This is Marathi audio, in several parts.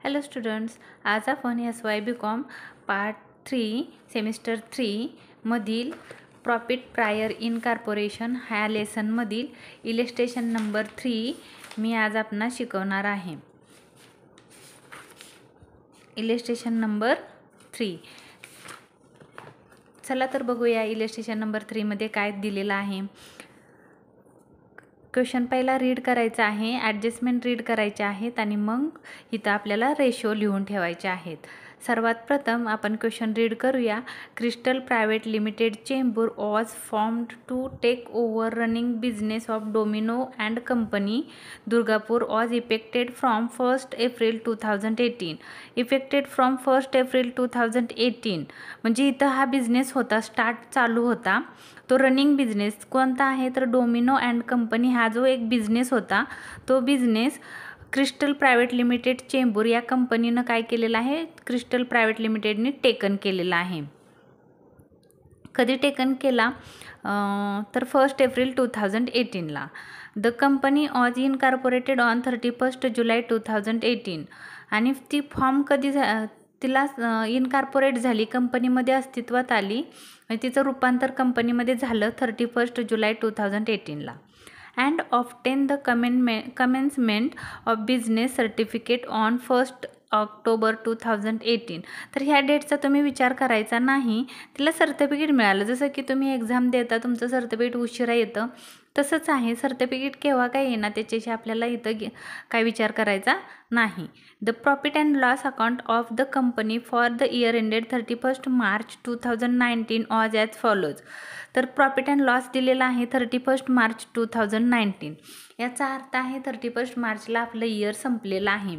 हॅलो स्टुडंट्स, आज आपण SY BCom पार्ट 3 सेमिस्टर 3 मधील प्रॉफिट प्रायर इनकॉर्पोरेशन ह्या लेसनमधील इलिस्ट्रेशन नंबर 3 मी आज आपणास शिकवणार आहे. Illustration number 3. चला तर बघूया इलिस्ट्रेशन नंबर 3 मध्ये काय दिलेलं आहे. क्वेश्चन पहिला रीड करायचा आहे, ॲडजस्टमेंट रीड करायचे आहेत आणि मग इथं आपल्याला रेशो लिहून ठेवायचे आहेत. सर्वात प्रथम आपण क्वेश्चन रीड करूया. Crystal private limited Chembur was formed to take over running business of Domino and company Durgapur was effected from 1 April 2018. Effected from 1 April 2018 म्हणजे इथं हा बिझनेस होता, चालू होता. तो रनिंग बिझनेस कोणता आहे तर डोमिनो अँड कंपनी हा जो एक बिझनेस होता तो business crystal private limited Chembur या कंपनीनं काय केलेलं आहे, क्रिस्टल प्रायव्हेट लिमिटेडने टेकन केलेला आहे. कधी टेकन केला तर 1 एप्रिल 2018ला. The company was incorporated on 31 July 2018 आणि ती फॉर्म कधी तिला इनकॉर्पोरेट झाली, कंपनीमध्ये अस्तित्वात आली, तिचं रूपांतर कंपनीमध्ये झालं 31 जुलै 2018ला. And obtained the commencement of business certificate on 1 October 2018. तर ह्या डेटचा तुम्ही विचार करायचा नाही, तिला सर्टिफिकेट मिळालं. जसं की तुम्ही एक्झाम देता, तुमचं सर्टिफिकेट उशिरा येतं, तसंच आहे. सर्टिफिकेट केव्हा काय येणार त्याच्याशी आपल्याला इथं काय विचार करायचा नाही. The profit and loss account of the company for the year ended 31 March 2019 was as follows. तर प्रॉफिट अँड लॉस दिलेला आहे 31 मार्च 2019. याचा अर्थ आहे 31 मार्चला आपलं इयर संपलेलं आहे.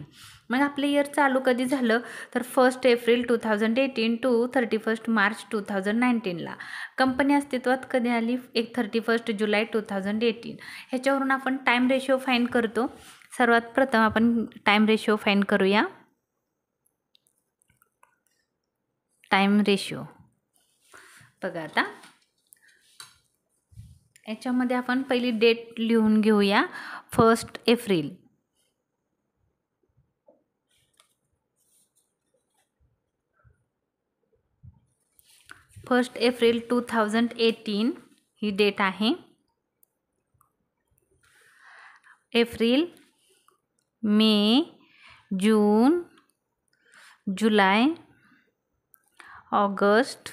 मग आपलं इयर चालू कधी झालं तर 1 एप्रिल 2018 टू 31 मार्च 2019ला. कंपनी अस्तित्वात कधी आली 31 जुलै 2018. ह्याच्यावरून आपण टाईम रेशो फाइंड करतो. सर्वात प्रथम आपण टाईम रेशो फाइंड करूया. टाईम रेशो बघा, आता याच्यामध्ये आपण पहिली डेट लिहून घेऊया 1 एप्रिल. 1 एप्रिल 2018 ही डेट आहे. एप्रिल, मे, जून, जुलै, ऑगस्ट,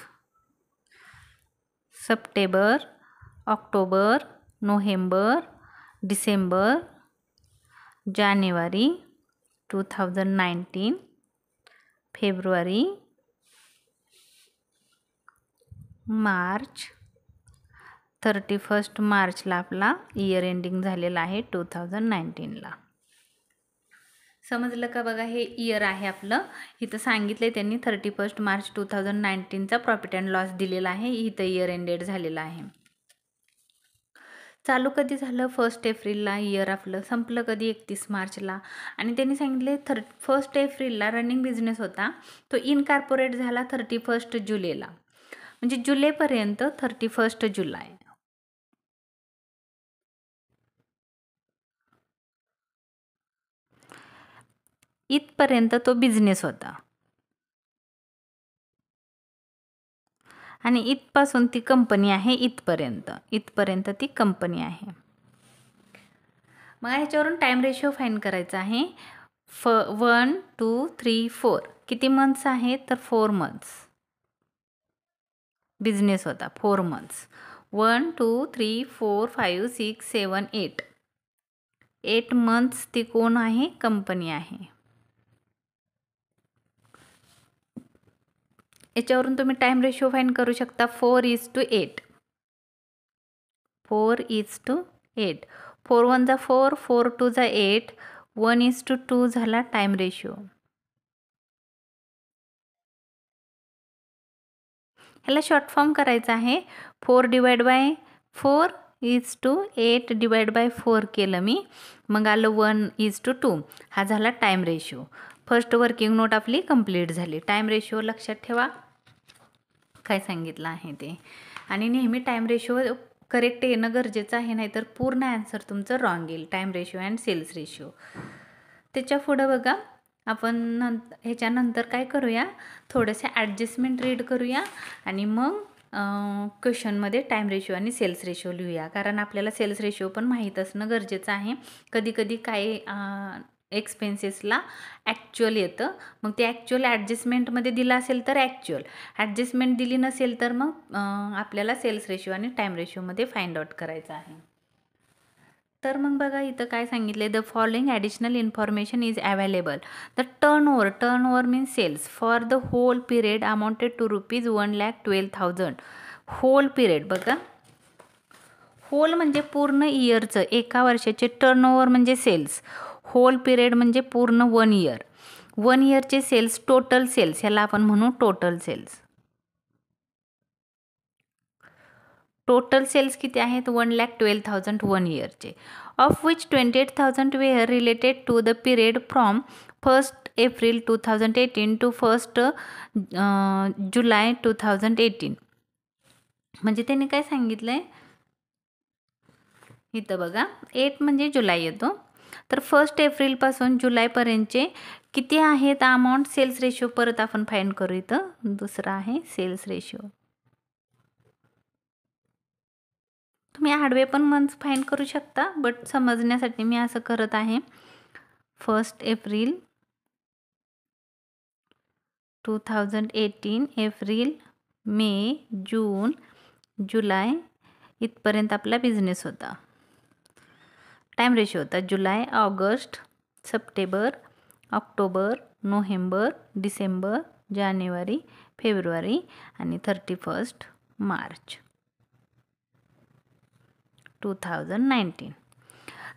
सप्टेंबर, ऑक्टोबर, नोव्हेंबर, डिसेंबर, जानेवारी 2019, फेब्रुवारी, मार्च. 31 मार्चला आपला इयर एंडिंग झालेला आहे 2019ला. समजलं का? बघा, हे इयर आहे आपलं. इथं सांगितलं आहे त्यांनी 31 मार्च 2019चा प्रॉफिट अँड लॉस दिलेला आहे. इथं इयर एंडेड झालेला आहे. चालू कधी झालं 1 एप्रिलला, इयर आपलं संपलं कधी 31 मार्चला. आणि त्यांनी सांगितले 1 एप्रिलला रनिंग बिझनेस होता, तो इनकॉर्पोरेट झाला 31 जुलैला. म्हणजे जुलैपर्यंत 31 जुलै. इथपर्यंत तो बिझनेस होता आणि इथपासून ती कंपनी आहे इथपर्यंत ती कंपनी आहे. मग ह्याच्यावरून टाईम रेशो फाइंड करायचा आहे. 1, 2, 3, 4 किती मंथ्स आहेत तर 4 मंथ्स बिझनेस होता. 4 मंथ्स. 1, 2, 3, 4, 5, 6, 7, 8 8 मंथ्स ती कोण आहे, कंपनी आहे. याच्यावरून तुम्ही टाईम रेशो फाइंड करू शकता. 4:8. 4:8. 4 1 जा 4, 4 2 जा 8, 1:2 झाला टाईम रेशो. ह्याला शॉर्ट फॉर्म करायचा आहे. 4 डिवाइड बाय 4:8 डिवाइड बाय 4 केलं मी, मग आलं 1:2. हा झाला time ratio. First working note आपली कंप्लीट झाली. टाईम रेशो लक्षात ठेवा काय सांगितलं आहे ते, आणि नेहमी टाईम रेशो करेक्ट येणं गरजेचं आहे, नाहीतर पूर्ण आन्सर तुमचं रॉंग येईल. Time ratio and sales ratio. त्याच्या पुढं बघा आपण ह्याच्यानंतर काय करूया, थोडेसे ॲडजस्टमेंट रीड करूया आणि मग क्वेश्चनमध्ये टाईम रेशो आणि सेल्स रेशो लिहूया. कारण आपल्याला सेल्स रेशो पण माहीत असणं गरजेचं आहे. कधीकधी काही एक्सपेन्सेसला ॲक्च्युअल येतं, मग ते ॲक्च्युअल ॲडजस्टमेंटमध्ये दिलं असेल तर ॲक्च्युअल, ॲडजस्टमेंट दिली नसेल तर मग आपल्याला सेल्स रेशो आणि टाईम रेशोमध्ये फाइंड आउट करायचं आहे. तर मग बघा इथं काय सांगितलं, the following additional information is available. The turnover means sales for the whole period amounted to ₹1,12,000. Whole period बघा, होल म्हणजे पूर्ण इयरचं, एका वर्षाचे. टर्नओव्हर म्हणजे सेल्स, होल पिरियड म्हणजे पूर्ण 1 इयर. 1 इयरचे सेल्स, टोटल सेल्स, ह्याला आपण म्हणू टोटल सेल्स. टोटल सेल्स किती आहेत, 1,12,000 1 इयरचे. Of which 28,000 were related to the period from 1 April 2018 to 1 July 2018. म्हणजे त्यांनी काय सांगितलं आहे इथं बघा, 8 म्हणजे जुलै येतो. तर 1 एप्रिलपासून जुलैपर्यंतचे किती आहेत अमाऊंट, सेल्स रेशो परत आपण फाइंड करू. इथं दुसरा आहे सेल्स रेशो. तुम्ही आडवे पण मंथ्स फाइंड करू शकता, बट समजण्यासाठी मी असं करत आहे. 1 एप्रिल 2018, एप्रिल, मे, जून, जुलै इथपर्यंत आपला बिझनेस होता. टाईम रेशो होता जुलै, ऑगस्ट, सप्टेंबर, ऑक्टोबर, नोव्हेंबर, डिसेंबर, जानेवारी, फेब्रुवारी आणि 31 मार्च 2019.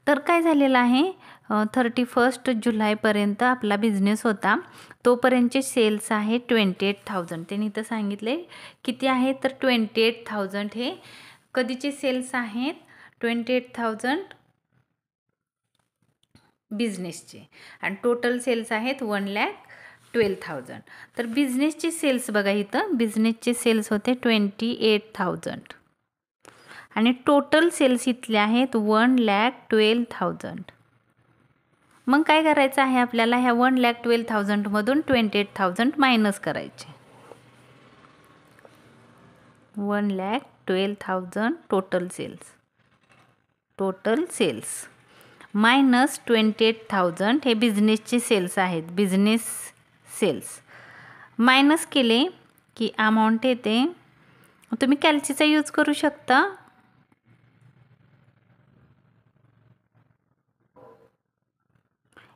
तर काय झालेलं आहे, 31 जुलैपर्यंत आपला बिझनेस होता. तोपर्यंतचे सेल्स आहे 28,000. त्यांनी इथं सांगितले किती आहेत, तर 28,000 हे कधीचे सेल्स आहेत, 28,000 बिझनेसचे, आणि टोटल सेल्स आहेत 1,12,000. तर बिझनेसचे सेल्स बघा इथं, बिझनेसचे सेल्स होते 28,000 आणि टोटल सेल्स इथले आहेत 1,12,000. मग काय करायचं आहे आपल्याला, ह्या 1,12,000 मधून 28,000 मायनस करायचे. 1,12,000 टोटल सेल्स मायनस 28,000 हे बिझनेसचे सेल्स आहेत. बिझनेस सेल्स मायनस केले की अमाऊंट येते, तुम्ही कॅल्सीचा यूज करू शकता.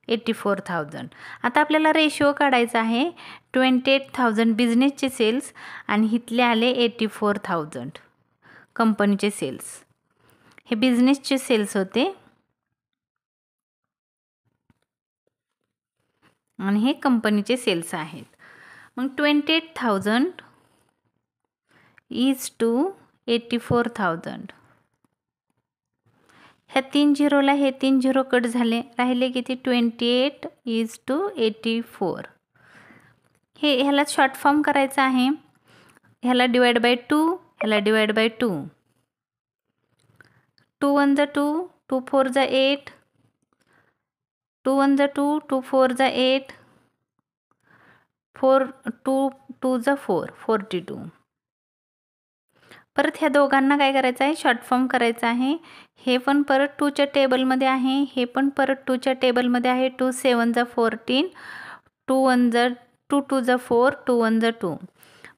$84,000. आता आपल्याला रेशो काढायचा आहे. 28,000 बिझनेसचे सेल्स आणि इथले आले 84,000 कंपनीचे सेल्स. हे बिझनेसचे सेल्स होते आणि हे कंपनीचे सेल्स आहेत. मग 28,000 इज टू 84,000. ह्या 3 झिरोला हे 3 झिरो कट झाले, राहिले किती, 28 इज टू 84. ह्याला शॉर्ट फॉर्म करायचा आहे. ह्याला डिवाइड बाय 2, ह्याला डिवाइड बाय 2. 2 1 जा 2, 2 4 जा 8, 2 1 जा 2, 2 4 जा 8, 4 2 2 जा 4, 42. परत ह्या दोघांना काय करायचं आहे, शॉर्ट फॉर्म करायचा आहे. हे पण परत 2च्या टेबलमध्ये आहे, हे पण परत 2च्या टेबलमध्ये आहे. 2 7 जा 14, 2 1 जा 2 2 जा 4, 2 1 जा 2.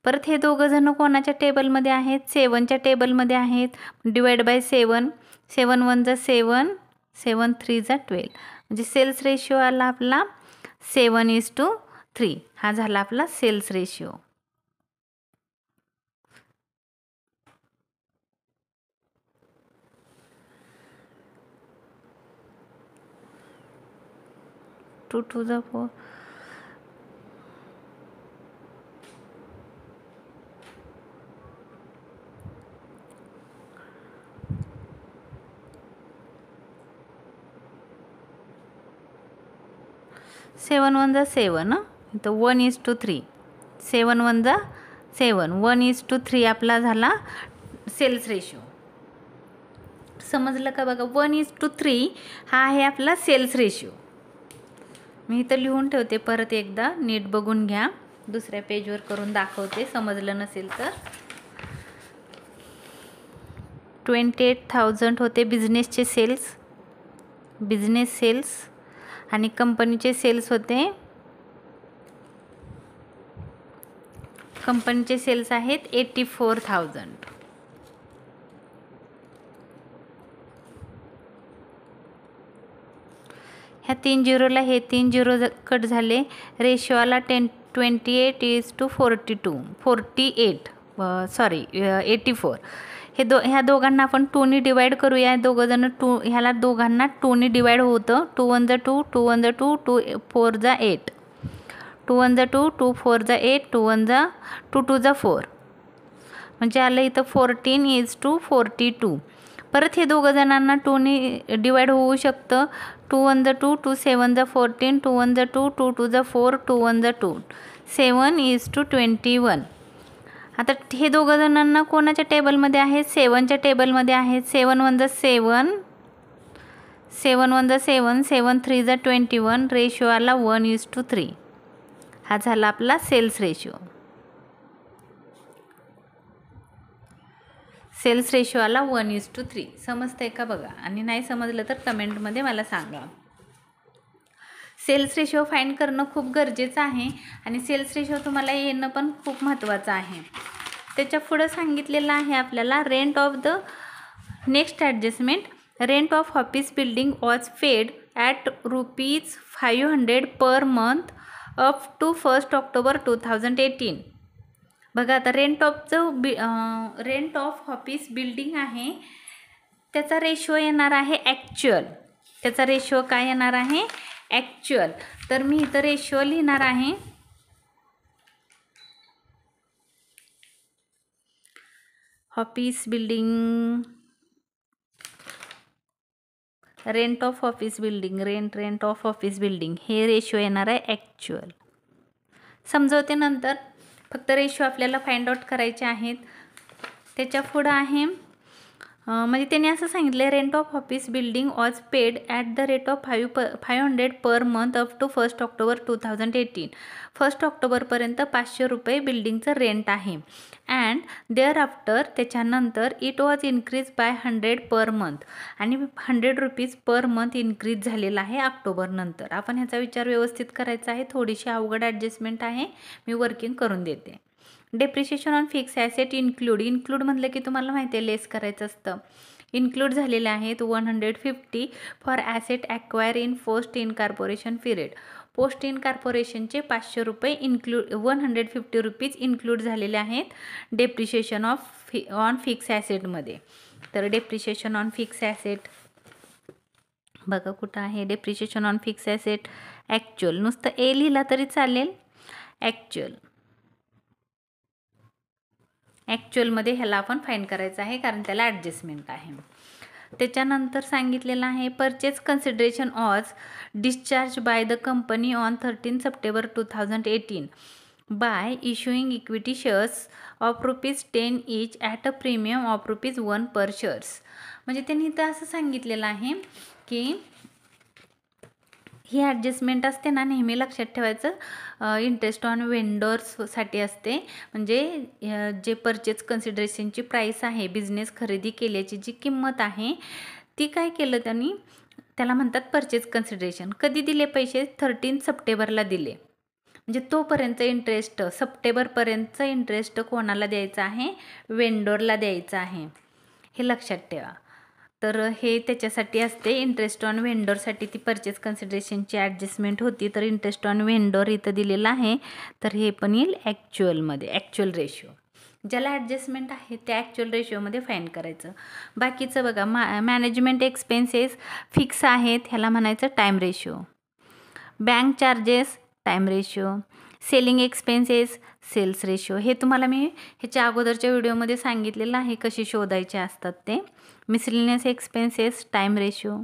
परत हे दोघं जण कोणाच्या टेबलमध्ये आहेत, 7च्या टेबलमध्ये आहेत. डिवाइड बाय 7, 7 1 जा 7, 7 3 जा 12. म्हणजे सेल्स रेशो आला आपला 7:3. हा झाला आपला सेल्स रेशो. टू 2 जा 4, 7 1 जा 7, इथं 1:3. 7 1 जा 7, 1:3 आपला झाला सेल्स रेशो. समजलं का बघा, 1:3 हा आहे आपला सेल्स रेशो. मी इथं लिहून ठेवते, परत एकदा नीट बघून घ्या, दुसऱ्या पेजवर करून दाखवते समजलं नसेल तर. 28,000 होते बिझनेसचे सेल्स, बिझनेस सेल्स, आणि कंपनीचे सेल्स होते, कंपनीचे सेल्स आहेत 84,000. ह्या 3 झिरोला हे 3 झिरो कट झाले. रेशो आला 84. ह्या दोघांना आपण 2 डिवाइड करूया. दोघंजण ह्याला दोघांना 2 डिवाइड होतं. 2 1 2, 2 1 2, 2 4 8, 2 1 2, 2 4 8, 2 1 2, 2 4, म्हणजे आलं इथं 14:42. परत हे दोघं जणांना 2 डिवाइड होऊ शकतं. 2 1 2, 2 7 14, 2 1 2, 2 2 4, 2 1 2, 7:21. आता हे दोघं जणांना कोणाच्या टेबलमध्ये आहेत? 7च्या टेबलमध्ये आहेत. 7 1 7, 7 1 7, 7 3 21. रेशो आला 1:3. हा झाला आपला सेल्स रेशो. सेल्स रेशो आला 1:3. समजतंय का बघा, आणि नाही समजलं तर कमेंटमध्ये मला सांगा. सेल्स रेशो फाइंड करणं खूप गरजेचं आहे, आणि सेल्स रेशो तुम्हाला येणं पण खूप महत्त्वाचं आहे. त्याच्या पुढं सांगितलेलं आहे आपल्याला rent of the next adjustment. Rent of office building was paid at ₹500 per month up to 1 October 2018. बघा आता रेंट ऑफ ऑफिस बिल्डिंग आहे, त्याचा रेशो येणार आहे ॲक्च्युअल. त्याचा रेशो काय येणार आहे? ॲक्च्युअल. तर मी इथं रेशो लिहिणार आहे. Office building, rent of office building, rent of office building, हे रेशो येणार आहे ॲक्च्युअल. समजवते नंतर, फक्त रेशो आपल्याला फाइंड आउट करायचे आहेत. त्याच्या पुढं आहे म्हणजे त्यांनी असं सांगितलं, rent of office building was paid at the rate of 500 per month up to 1 October 2018. 1 ऑक्टोबरपर्यंत ₹500 बिल्डिंगचं रेंट आहे. अँड देअर आफ्टर, त्याच्यानंतर it was increase by 100 per month, आणि ₹100 पर मंथ इन्क्रीज झालेला आहे ऑक्टोबरनंतर. आपण ह्याचा विचार व्यवस्थित करायचा आहे. थोडीशी अवघड ॲडजस्टमेंट आहे, मी वर्किंग करून देते. Depreciation on fix asset include म्हटलं की तुम्हाला माहिती आहे लेस करायचं असतं. इन्क्लूड झालेले आहेत 150 for asset acquire in post incorporation period. Post इनकॉर्पोरेशनचे ₹500 ₹150 इन्क्लूड झालेले आहेत डेप्रिशिएशन ऑन फिक्स ॲसेटमध्ये. तर डेप्रिशिएशन ऑन फिक्स ॲसेट बघा कुठं आहे. Depreciation on fix asset actual, नुसतं ए लिहिला तरी चालेल. ॲक्च्युअलमध्ये ह्याला आपण फाईंड करायचं आहे, कारण त्याला ॲडजस्टमेंट आहे. त्याच्यानंतर सांगितलेलं आहे purchase consideration was discharge by the company on 13 September 2018 by issuing equity shares of ₹10 each at a premium of ₹1 per shares. म्हणजे त्यांनी इथं असं सांगितलेलं आहे की ही ॲडजस्टमेंट असते ना, नेहमी लक्षात ठेवायचं, इंटरेस्ट ऑन वेंडर्ससाठी असते. म्हणजे जे परचेज कन्सिडरेशनची प्राईस आहे, बिझनेस खरेदी केल्याची जी किंमत आहे, ती काय केलं त्यांनी, त्याला म्हणतात परचेज कन्सिडरेशन. कधी दिले पैसे? 13 सप्टेंबरला दिले. म्हणजे तोपर्यंत इंटरेस्ट, सप्टेंबरपर्यंतचं इंटरेस्ट कोणाला द्यायचं आहे? वेंडरला द्यायचं आहे. हे लक्षात ठेवा. तर हे त्याच्यासाठी असते, इंटरेस्ट ऑन व्हेंडरसाठी ती परचेस कन्सिडरेशनची ॲडजस्टमेंट होती. तर इंटरेस्ट ऑन व्हेंडर इथं दिलेलं आहे, तर हे पण येईल ॲक्च्युअलमध्ये. ॲक्च्युअल रेशो ज्याला ॲडजस्टमेंट आहे त्या ॲक्च्युअल रेशोमध्ये फाईंड करायचं. बाकीचं बघा, मॅनेजमेंट एक्सपेन्सेस फिक्स आहेत, ह्याला म्हणायचं time ratio. Bank charges time ratio. Selling expenses sales ratio. हे तुम्हाला मी ह्याच्या अगोदरच्या व्हिडिओमध्ये सांगितलेलं आहे कशी शोधायचे असतात ते. Miscellaneous expenses time ratio.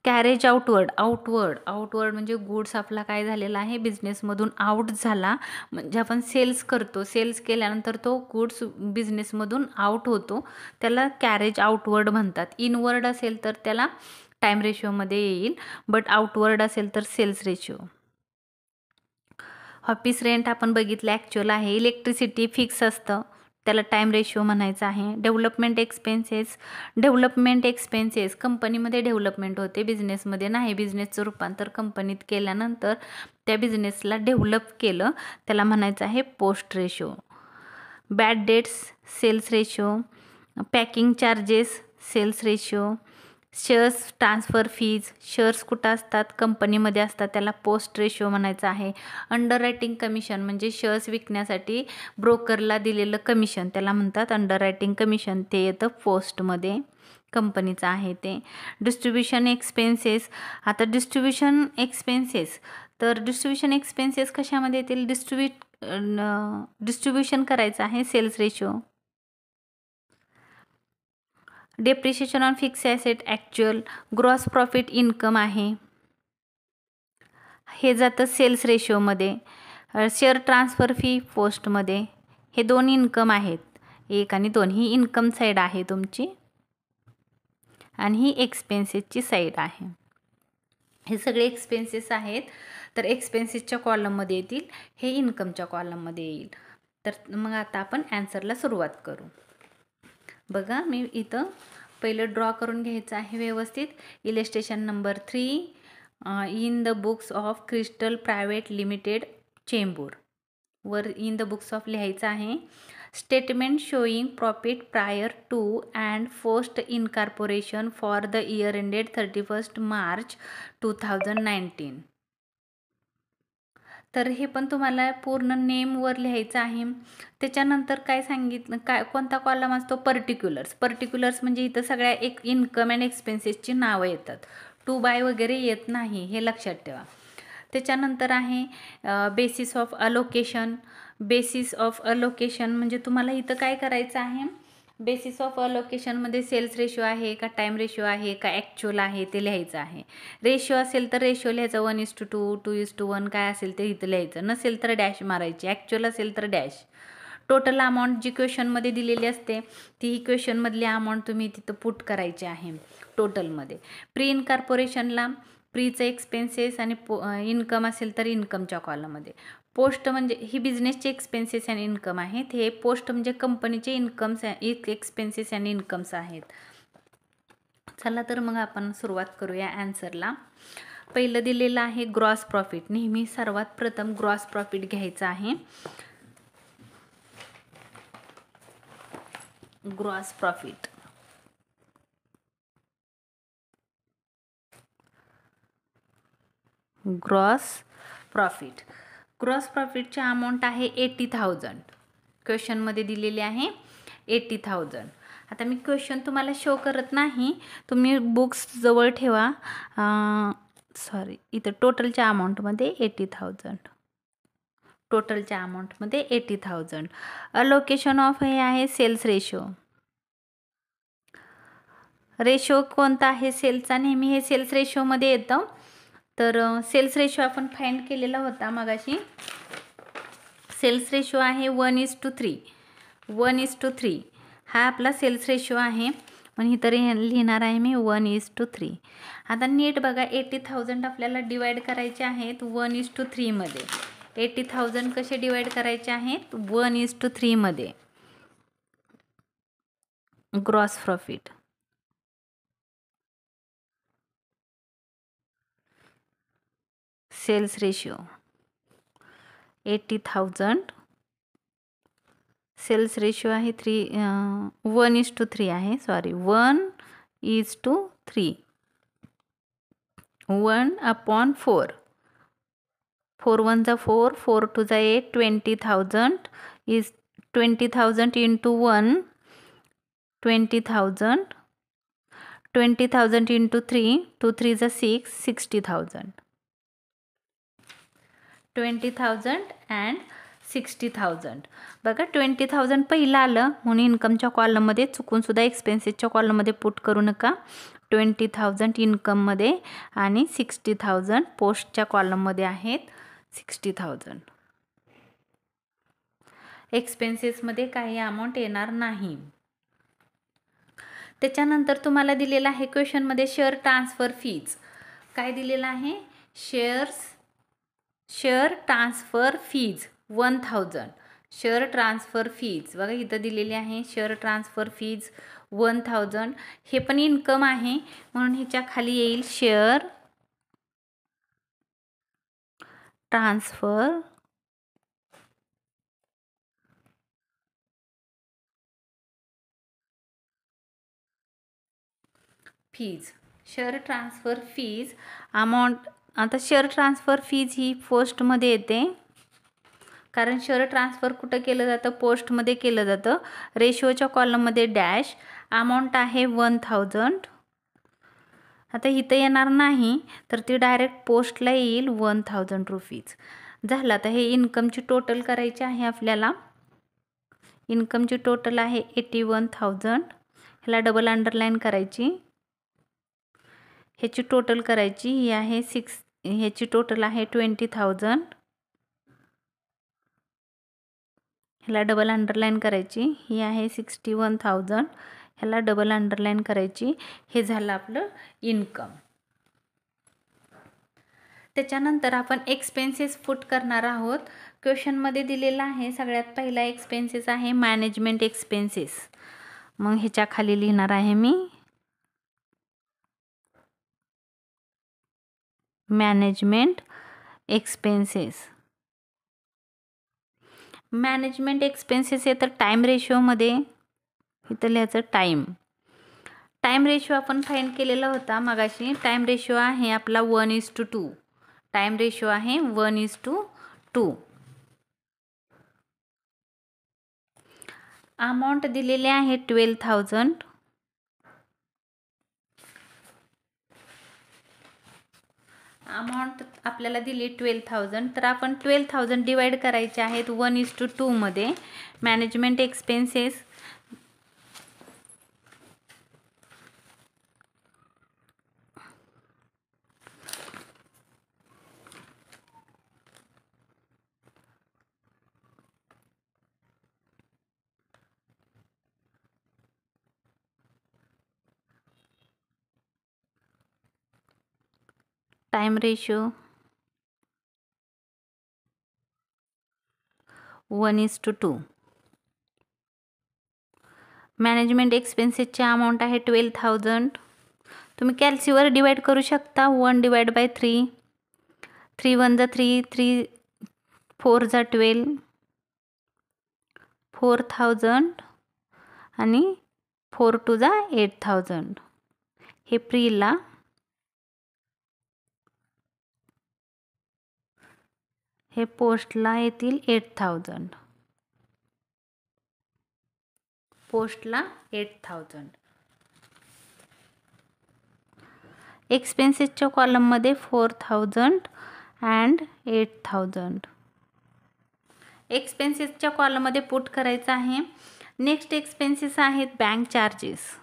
Carriage outward म्हणजे गुड्स आपला काय झालेला आहे, बिझनेसमधून आउट झाला, म्हणजे आपण सेल्स करतो, सेल्स केल्यानंतर तो गुड्स बिझनेसमधून आउट होतो, त्याला कॅरेज आउटवर्ड म्हणतात. इनवर्ड असेल तर त्याला टाईम रेशोमध्ये येईल, बट आउटवर्ड असेल तर सेल्स रेशो. ऑफिस रेंट आपण बघितलं ॲक्च्युअल आहे. इलेक्ट्रिसिटी फिक्स असतं, त्याला टाईम रेशो म्हणायचं आहे. डेव्हलपमेंट एक्सपेन्सेस कंपनीमध्ये डेव्हलपमेंट होते, बिझनेसमध्ये नाही. बिझनेसचं रूपांतर कंपनीत केल्यानंतर त्या बिझनेसला डेव्हलप केलं, त्याला म्हणायचं आहे post ratio. Bad debts sales ratio, packing charges sales ratio, shares transfer fees, shares कुठं असतात, कंपनीमध्ये असतात, त्याला पोस्ट रेशो म्हणायचं आहे. अंडर रायटिंग कमिशन म्हणजे शेअर्स विकण्यासाठी ब्रोकरला दिलेलं कमिशन, त्याला म्हणतात अंडर रायटिंग कमिशन, ते येतं पोस्टमध्ये, कंपनीचं आहे ते. डिस्ट्रीब्युशन एक्सपेन्सेस, आता डिस्ट्रीब्युशन एक्सपेन्सेस कशामध्ये येतील, डिस्ट्रीब्युशन करायचं आहे sales ratio. Depreciation on fix asset actual, gross profit income आहे, हे जातं सेल्स रेशोमध्ये. शेअर ट्रान्सफर फी पोस्टमध्ये. हे दोन इन्कम आहेत, 1 आणि 2, ही इन्कम साईड आहे तुमची आणि ही एक्सपेन्सेसची साईड आहे. हे सगळे एक्सपेन्सेस आहेत, तर एक्सपेन्सेसच्या कॉलममध्ये येतील, हे इन्कमच्या कॉलममध्ये येईल. तर मग आता आपण ॲन्सरला सुरुवात करू. बघा, मी इथं पहिलं ड्रॉ करून घ्यायचं आहे व्यवस्थित. Illustration number 3 in the books of Crystal private limited Chembur, वर इन द बुक्स ऑफ लिहायचं आहे. Statement showing profit prior to and post incorporation for the year ended 31 March 2019. तर हे पण तुम्हाला पूर्ण नेमवर लिहायचं आहे. त्याच्यानंतर काय सांगितलं, काय कोणता कॉलम असतो, पर्टिक्युलर्स म्हणजे इथं सगळ्या एक इन्कम अँड एक्सपेन्सेसची नावं येतात, टू बाय वगैरे येत नाही, हे लक्षात ठेवा. त्याच्यानंतर आहे बेसिस ऑफ अलोकेशन म्हणजे तुम्हाला इथं काय करायचं आहे, बेसिस ऑफ अलोकेशनमध्ये सेल्स रेशो आहे का, टाईम रेशो आहे का, ॲक्च्युअल आहे, ते लिहायचं आहे. रेशो असेल तर रेशो लिहायचं, 1:2, 2:1 काय असेल ते इथं लिहायचं, नसेल तर डॅश मारायची, ॲक्च्युअल असेल तर डॅश. टोटल अमाऊंट जी क्वेश्चनमध्ये दिलेली असते ती क्वेश्चनमधली अमाऊंट तुम्ही तिथं पुट करायची आहे टोटलमध्ये. प्री इनकॉर्पोरेशनला प्रीचं एक्सपेन्सेस आणि इन्कम असेल तर इन्कमच्या कॉलममध्ये. पोस्ट म्हणजे ही बिझनेसचे एक्सपेन्सेस आणि इन्कम आहेत, हे पोस्ट म्हणजे कंपनीचे एक्सपेन्सेस आणि इन्कम्स आहेत. चला तर मग आपण सुरुवात करूया ॲन्सरला. पहिलं दिलेलं आहे ग्रॉस प्रॉफिट. नेहमी सर्वात प्रथम ग्रॉस प्रॉफिट घ्यायचं आहे. ग्रॉस प्रॉफिट, ग्रॉस प्रॉफिटची अमाऊंट आहे 80,000. क्वेश्चनमध्ये दिलेली आहे 80,000. आता मी क्वेश्चन तुम्हाला शो करत नाही, तुम्ही बुक्स जवळ ठेवा. इथं टोटलच्या अमाऊंटमध्ये 80,000, टोटलच्या अमाऊंटमध्ये 80,000. अलोकेशन ऑफ हे आहे सेल्स रेशो कोणता आहे सेल्सचा, नेहमी हे सेल्स रेशोमध्ये येतं. तर सेल्स रेशो आपण फाइंड केलेला होता मगाशी. सेल्स रेशो आहे 1:3. हा आपला सेल्स रेशो आहे, पण इतर लिहिणार आहे मी 1:3. आता नीट बघा, 80,000 आपल्याला डिवाइड करायचे आहेत 1:3 मध्ये. 80,000 कसे डिवाइड करायचे आहेत 1:3 मध्ये. Gross profit, sales ratio 80,000, sales ratio आहे 1:3 आहे, 1:3. 1/4. 4 1 जा 4, 4 2 जा 8, 20,000 is 20,000 into 1, 20,000. 20,000 into 3, 2 3 जा 6, 60,000. 20,000 and 60,000. बघा, 20,000 पहिलं आलं म्हणून इन्कमच्या कॉलममध्ये, चुकून सुद्धा एक्सपेन्सेसच्या कॉलममध्ये पुट करू नका. 20,000 इन्कममध्ये आणि 60,000 पोस्टच्या कॉलममध्ये आहेत. 60,000 एक्सपेन्सेसमध्ये काही अमाऊंट येणार नाही. त्याच्यानंतर तुम्हाला दिलेलं आहे क्वेश्चनमध्ये शेअर ट्रान्सफर फीज. काय दिलेलं आहे? Share transfer fees 1000. Share transfer fees बघा इथं दिलेली आहे. Share transfer fees 1000. हे पण इन्कम आहे म्हणून ह्याच्या खाली येईल share transfer fees. Share transfer fees amount. आता शेअर ट्रान्सफर फीज ही पोस्टमध्ये येते, कारण शेअर ट्रान्सफर कुठं केलं जातं? पोस्टमध्ये केलं जातं. रेशोच्या कॉलममध्ये डॅश. अमाऊंट आहे 1000. आता इथं येणार नाही तर ती डायरेक्ट पोस्टला येईल 1000 रुपीज. झालं. आता हे इन्कमची टोटल करायची आहे आपल्याला. इन्कमची टोटल आहे 81,000. ह्याला डबल अंडरलाईन करायची. ह्याची टोटल करायची. ही आहे ह्याची टोटल आहे 20,000. ह्याला डबल अंडरलाईन करायची. ही आहे 61,000. ह्याला डबल अंडरलाईन करायची. हे झालं आपलं इन्कम. त्याच्यानंतर आपण एक्सपेन्सेस पुट करणार आहोत. क्वेश्चनमध्ये दिलेला आहे सगळ्यात पहिला एक्सपेन्सेस आहे मॅनेजमेंट एक्सपेन्सेस. मग ह्याच्या खाली लिहिणार आहे मी मॅनेजमेंट एक्सपेन्सेस. मॅनेजमेंट एक्सपेन्सेस आहे तर टाईम रेशोमध्ये इथं लिहायचं टाईम. टाईम रेशो आपण फाइंड केलेला होता मगाशी. टाईम रेशो आहे आपला 1:2. टाईम रेशो आहे 1:2. अमाऊंट दिलेले आहे 12,000. अमाऊंट आपल्याला दिली 12,000. तर आपण 12,000 डिवाइड करायचे आहेत 1:2 मध्ये. Management expenses time ratio 1:2. Management एक्सपेन्सेसची अमाऊंट आहे 12,000. तुम्ही कॅल्सीवर डिवाइड करू शकता. 1/3. 3 1 जा 3, 3 4 जा 12, 4,000 आणि 4 2 जा 8,000. हे प्रीला. हे पोस्टला येतील 8,000. पोस्टला 8,000. एक्सपेन्सेसच्या कॉलममध्ये 4,000 अँड 8,000. एक्सपेन्सेसच्या कॉलममध्ये पुट करायचं आहे. नेक्स्ट एक्सपेन्सेस आहेत बँक चार्जेस.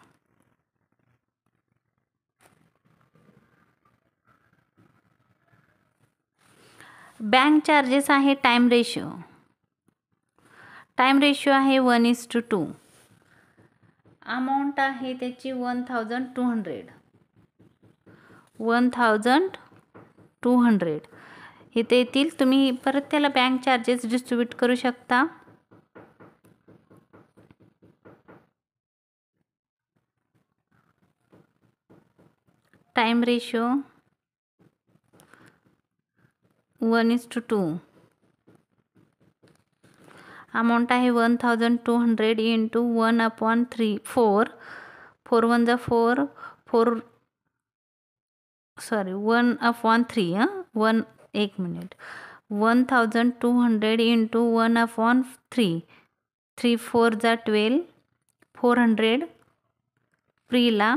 बँक चार्जेस आहे टाइम रेशो. टाइम रेशो आहे 1:2. अमाऊंट आहे त्याची 1,200. 1,200 इथे येतील. तुम्ही परत त्याला बँक चार्जेस डिस्ट्रीब्यूट करू शकता. Time ratio 1:2. अमाऊंट आहे 1,200 इंटू 1/3. 4 1 जा 4, 1/3. 1 मिनिट. 1,200 इंटू 1/3. 3 4 जा 12, 400 प्रीला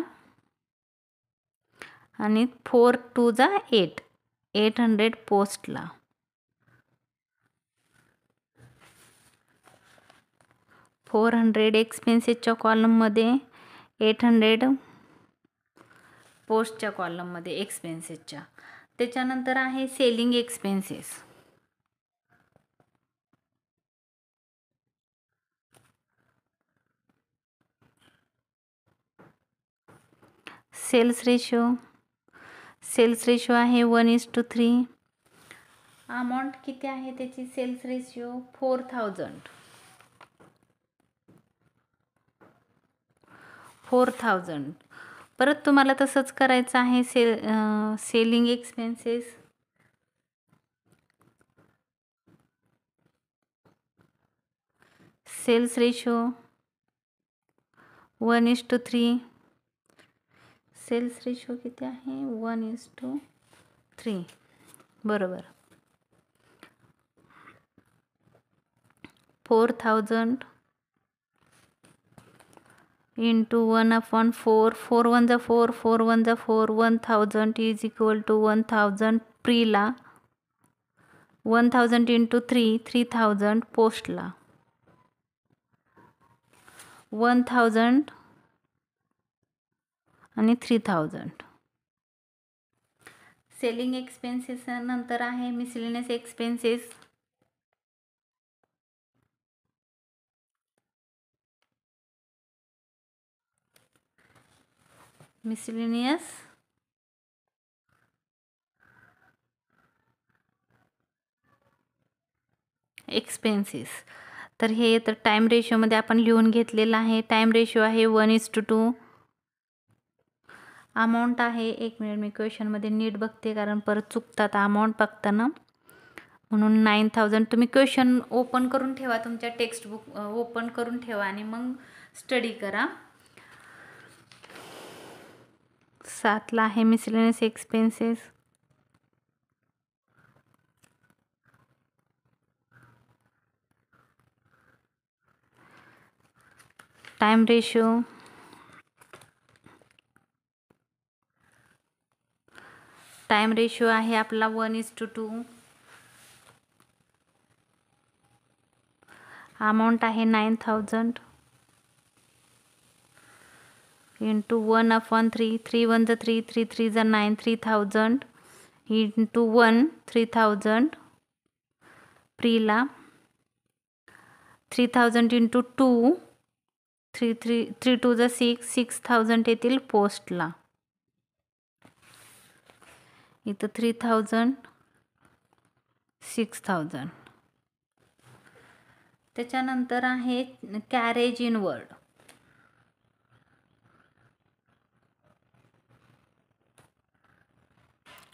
आणि 4 2 जा 8, 800 पोस्टला. $400 एक्सपेन्सेसच्या कॉलममध्ये, 800 पोस्टच्या कॉलममध्ये एक्सपेन्सेसच्या. त्याच्यानंतर आहे सेलिंग एक्सपेन्सेस. सेल्स रेशो आहे 1:3. अमाऊंट किती आहे त्याची सेल्स रेशिओ 4,000. परत तुम्हाला तसंच करायचं आहे. Selling expenses sales ratio 1:3. Sales ratio किती आहे 1:3 बरोबर. 4,000 into 1/4. 4 1 जा 4, 4 1 जा 4. 1,000 is equal to 1,000 प्रीला. 1,000 into 3, 3,000 पोस्टला. 1,000 आणि 3,000. सेलिंग एक्सपेन्सेस नंतर आहे मिसलेनियस एक्सपेन्सेस. Miscellaneous expenses. तर हे तर टाईम रेशोमध्ये आपण लिहून घेतलेलं आहे. टाईम रेशो आहे 1:2. अमाऊंट आहे, एक मिनिट मी क्वेश्चनमध्ये नीट बघते कारण परत चुकतात अमाऊंट बघताना, म्हणून 9,000. तुम्ही क्वेश्चन ओपन करून ठेवा, तुमच्या टेक्स्टबुक ओपन करून ठेवा आणि मग स्टडी करा. 7ला आहे मिसलेनियस एक्सपेन्सेस. टाईम रेशो आहे आपला 1:2. अमाऊंट आहे 9,000 into 1/3. 3 1 जा 3, 3 3 जा 9. 3,000 into 1, 3,000 प्रीला. 3,000 into 2, 3 2 जा 6. 6,000 येतील पोस्टला. इथं 3,000 6,000. त्याच्यानंतर आहे carriage inward.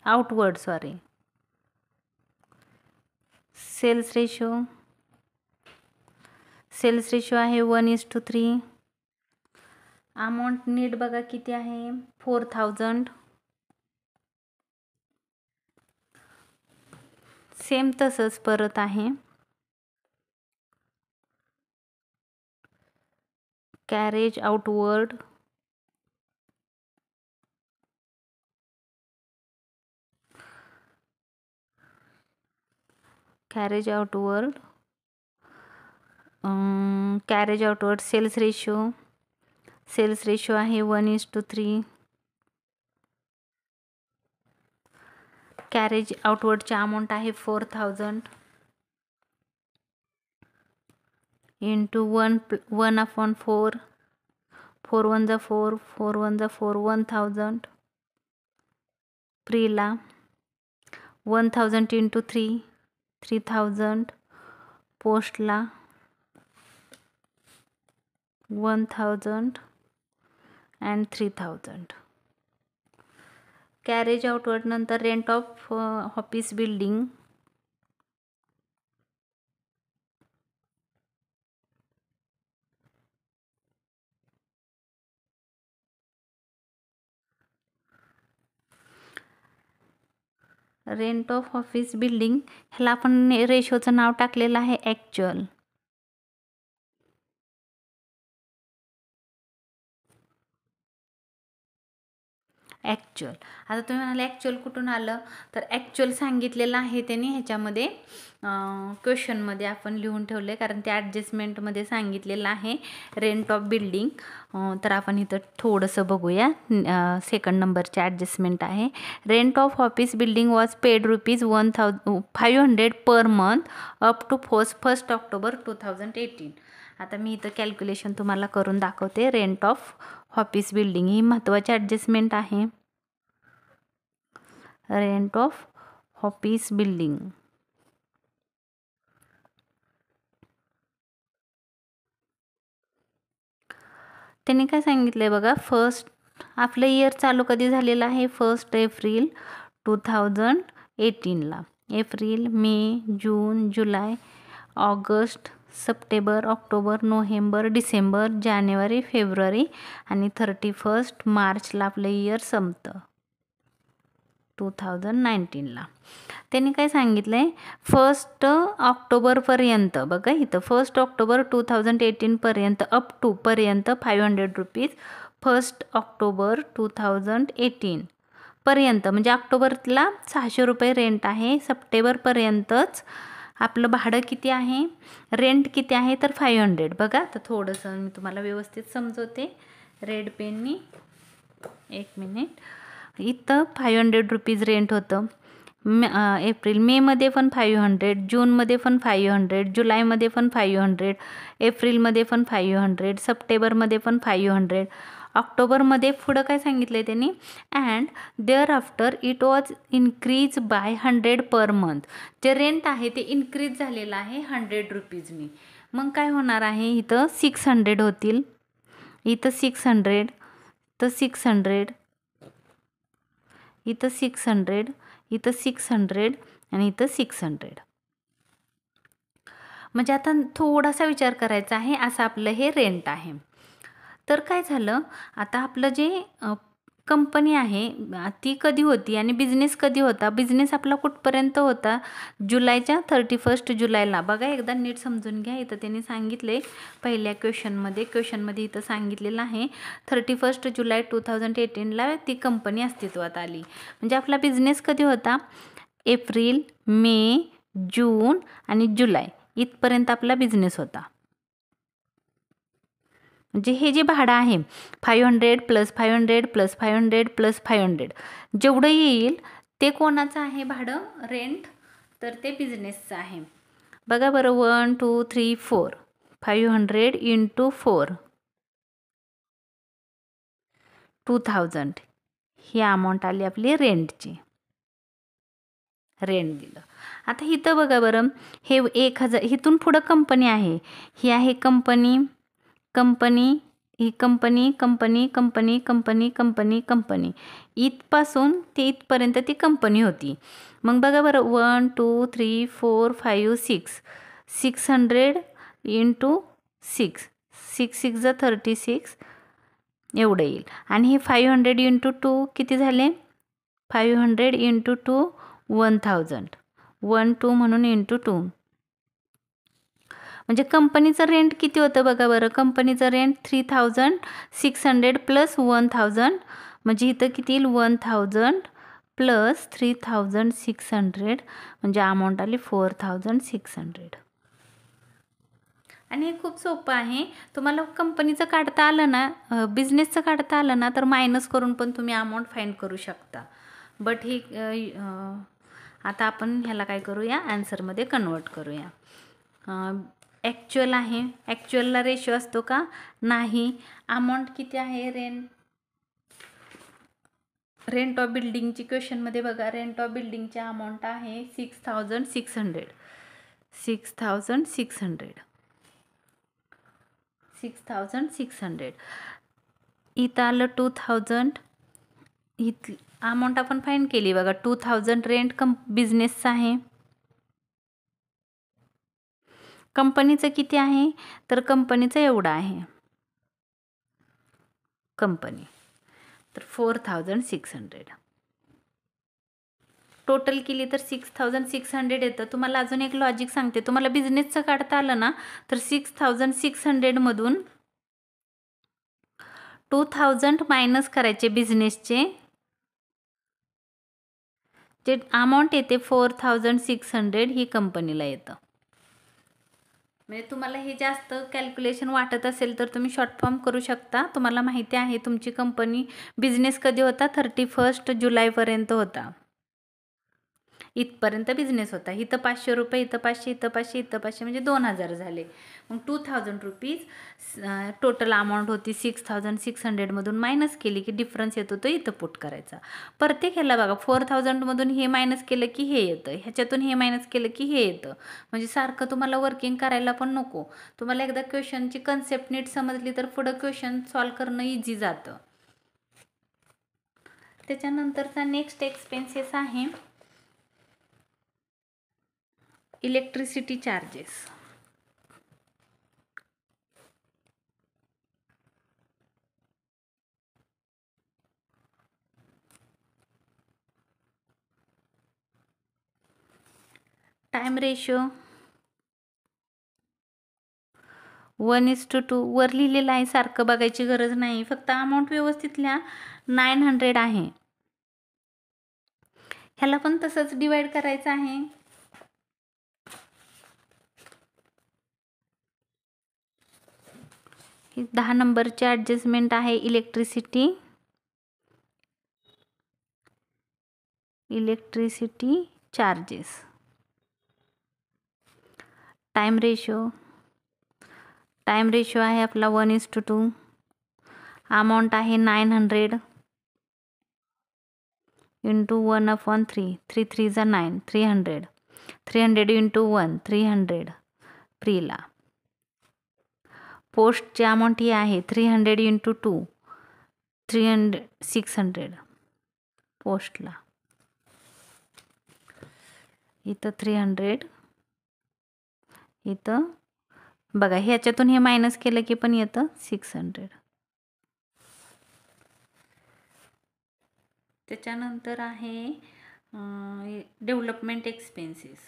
Outward sorry. Sales ratio आहे 1:3. अमाऊंट नीट बघा किती आहे 4,000. सेम तसंच परत आहे. Carriage outward carriage outward sales ratio आहे 1:3. कॅरेज आउटवर्डची अमाऊंट आहे 4,000 into 1/4. 4 1 जा 4, 4 1 जा 4. 1,000 प्रीला. 1,000 into 3, 3,000 पोस्टला. 1,000 and 3,000. कॅरेज आउटवर्ड नंतर rent of office building. Rent of office building ह्याला आपण रेशोचं नाव टाकलेलं आहे ॲक्च्युअल. आता तुम्ही म्हणाले ॲक्च्युअल कुठून आलं, तर ॲक्च्युअल सांगितलेलं आहे त्यांनी ह्याच्यामध्ये क्वेश्चनमध्ये आपण लिहून ठेवले कारण ते ॲडजस्टमेंटमध्ये सांगितलेलं आहे रेंट ऑफ बिल्डिंग. तर आपण इथं थोडंसं बघूया. सेकंड नंबरचे ॲडजस्टमेंट आहे. Rent of office building was paid ₹1,500 per month up to 1 October 2018. आता मी इथं कॅल्क्युलेशन तुम्हाला करून दाखवते. रेंट ऑफ ऑफिस बिल्डिंग ही महत्त्वाची ॲडजस्टमेंट आहे. रेंट ऑफ ऑफिस बिल्डिंग त्यांनी काय सांगितलंय बघा. फर्स्ट आपलं इयर चालू कधी झालेलं आहे? 1 एप्रिल 2018ला. एप्रिल, मे, जून, जुलै, ऑगस्ट, सप्टेंबर, ऑक्टोबर, नोव्हेंबर, डिसेंबर, जानेवारी, फेब्रुवारी आणि 31 मार्चला आपलं इयर संपतं 2019ला. त्यांनी काय सांगितलं आहे? 1 ऑक्टोबरपर्यंत बघा इथं 1 ऑक्टोबर 2018पर्यंत अप टू पर्यंत 500 रुपीज. 1 ऑक्टोबर 2018 पर्यंत म्हणजे ऑक्टोबरला 600 रुपये रेंट आहे. सप्टेंबरपर्यंतच आपलं भाडं किती आहे? रेंट किती आहे? तर 500. बघा तर थोडंसं मी तुम्हाला व्यवस्थित समजवते रेड पेननी. 1 मिनिट. इथं 500 रुपीज रेंट होतं. एप्रिल मेमध्ये पण 500, जूनमध्ये पण 500, जुलैमध्ये पण 500, एप्रिलमध्ये पण 500, सप्टेंबरमध्ये पण 500, ऑक्टोबरमध्ये पुढं काय सांगितलं आहे त्यांनी? And thereafter it was increase by 100 per month. जे रेंट आहे ते इन्क्रीज झालेलं आहे 100 रुपीजनी. मग काय होणार आहे? इथं 600 होतील, इथं 600, तर 600, इथं 600, इथं 600 आणि इथं 600. म्हणजे आता थोडासा विचार करायचा आहे. असं आपलं हे रेंट आहे. तर काय झालं? आता आपलं जे कंपनी आहे ती कधी होती आणि बिझनेस कधी होता? बिझनेस आपला कुठपर्यंत होता? जुलैच्या 31 जुलैला. बघा एकदा नीट समजून घ्या. इथं त्यांनी सांगितले पहिल्या क्वेश्चनमध्ये इथं सांगितलेलं आहे 31 जुलै 2018ला ती कंपनी अस्तित्वात आली. म्हणजे आपला बिझनेस कधी होता? एप्रिल, मे, जून आणि जुलै इथपर्यंत आपला बिझनेस होता. म्हणजे हे जे भाडं आहे 500 प्लस 500 प्लस 500 प्लस 500 जेवढं येईल ते कोणाचं आहे भाडं? रेंट. तर ते बिझनेसचं आहे. बघा बरं 1 2 3 4 500 × 4 2000 ही अमाऊंट आली आपली रेंटची. रेंट दिलं. आता इथं बघा बरं हे 1000 इथून पुढं कंपनी आहे. ही आहे कंपनी, कंपनी, ही company, company, company, company, company, company. इथपासून ते इथपर्यंत ती कंपनी होती. मग बघा बरं 1 2 3 4 5 6 600 × 6 6 6 जा 36 एवढं येईल. आणि हे 500 × 2 किती झाले? 500 × 2 1000. 1 2 म्हणून × 2 म्हणजे कंपनीचं रेंट किती होतं बघा बरं. कंपनीचं रेंट 3600 प्लस 1000 म्हणजे इथं किती येईल? 1000 प्लस 3600 म्हणजे अमाऊंट आली 4600. आणि हे खूप सोपं आहे. तुम्हाला कंपनीचं काढता आलं ना, बिझनेसचं काढता आलं ना, तर मायनस करून पण तुम्ही अमाऊंट फाइंड करू शकता. बट ही आता आपण ह्याला काय करूया? ॲन्सरमध्ये कन्वर्ट करूया. ॲक्च्युअल आहे. ॲक्च्युअलला रेशो असतो का? नाही. अमाऊंट किती आहे? रेंट ऑफ बिल्डिंगची क्वेश्चनमध्ये बघा. रेंट ऑफ बिल्डिंगची अमाऊंट आहे 6600. 6600. इथं आलं 2000. इथली अमाऊंट आपण फाइंड केली बघा. 2000 रेंट बिझनेसचं आहे. कंपनीचं किती आहे? तर कंपनीचं एवढं आहे कंपनी. तर 4600. टोटल केली तर 6600 येतं. तुम्हाला अजून एक लॉजिक सांगते. तुम्हाला बिझनेसचं काढता आलं ना, तर 6600 मधून 2000 मायनस करायचे बिझनेसचे. जे अमाऊंट येते 4600 ही कंपनीला येतं. म्हणजे तुम्हाला हे जास्त कॅल्क्युलेशन वाटत असेल तर तुम्ही शॉर्ट फॉर्म करू शकता. तुम्हाला माहिती आहे तुमची कंपनी बिझनेस कधी होता? 31 जुलैपर्यंत होता. इथपर्यंत बिझनेस होता. इथं 500 रुपये, इथं 500, इथं 500, इथं 500 म्हणजे 2000 झाले. मग 2000 रुपीज टोटल अमाऊंट होती. 6600मधून मायनस केली की डिफरन्स येतो तो इथं पुट करायचा. प्रत्येक ह्याला बघा 4000मधून हे मायनस केलं की हे येतं, ह्याच्यातून हे मायनस केलं की हे येतं. म्हणजे सारखं तुम्हाला वर्किंग करायला पण नको. तुम्हाला एकदा क्वेश्चनची कन्सेप्ट नीट समजली तर पुढं क्वेश्चन सॉल्व करणं इझी जातं. त्याच्यानंतरचा नेक्स्ट एक्सपेन्सेस आहे इलेक्ट्रिसिटी चार्जेस. टाइम रेशो 1:2 वर लिहिलेलं आहे, सारखं बघायची गरज नाही. फक्त अमाऊंट व्यवस्थित लिहा. 900 आहे. ह्याला पण तसंच डिवाइड करायचं आहे. ही 10 नंबरची ॲडजस्टमेंट आहे इलेक्ट्रिसिटी चार्जेस. टाइम रेशो आहे आपला 1:2. अमाऊंट आहे 900 इंटू 1/3. 3 3 जा 9, 300. 300 इंटू 1, 300 प्रीला. पोस्टची अमाऊंट ही आहे 300 इंटू 2, 600 पोस्टला. इथं 300, इथं बघा ह्याच्यातून हे मायनस केलं की पण येतं 600. त्याच्यानंतर आहे डेव्हलपमेंट एक्सपेन्सेस.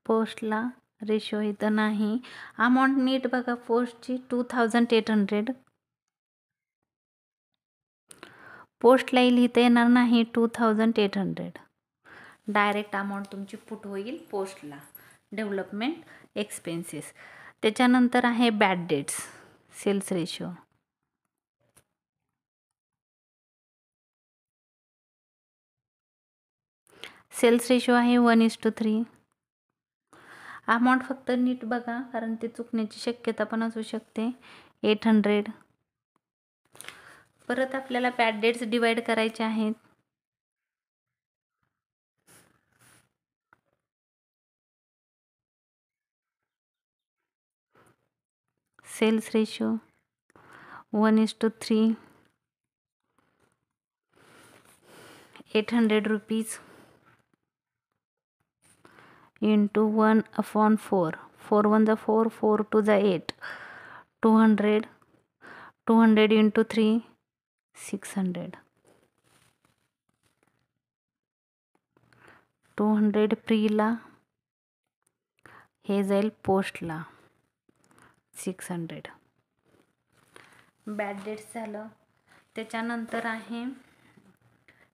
पोस्टला रेशो इथं नाही. अमाऊंट नीट बघा पोस्टची 2800. पोस्टला लिहिता येणार नाही 2800. डायरेक्ट अमाऊंट तुमची पुट होईल पोस्टला. Development expenses. त्याच्यानंतर आहे बॅड डेट्स. सेल्स रेशो आहे 1:3. अमाऊंट फक्त नीट बघा कारण ते चुकण्याची शक्यता पण असू शकते. 800. परत आपल्याला बॅड डेट्स डिवाइड करायचे आहेत. Cells ratio 1:3. 800 rupees into 1/4. 4 1 जा 4, 4 2 जा 8. 200. 200 इंटू 3, 600. 200 प्रीला, हे जाईल पोस्टला 600. बॅड डेट्स झालं. त्याच्यानंतर आहे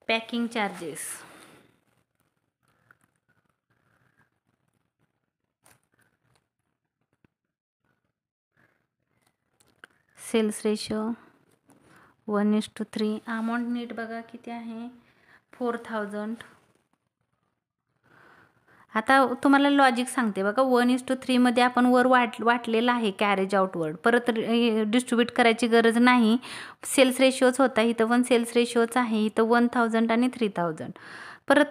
packing charges. Sales ratio 1:3. Amount नीट बघा किती आहे 4000. आता तुम्हाला लॉजिक सांगते बघा. 1:3 मध्ये आपण वर वाटलेलं आहे कॅरेज आउटवर्ड. परत डिस्ट्रीब्यूट करायची गरज नाही. सेल्स रेशोच होता. इथं पण सेल्स रेशोच आहे. इथं 1000 आणि 3000.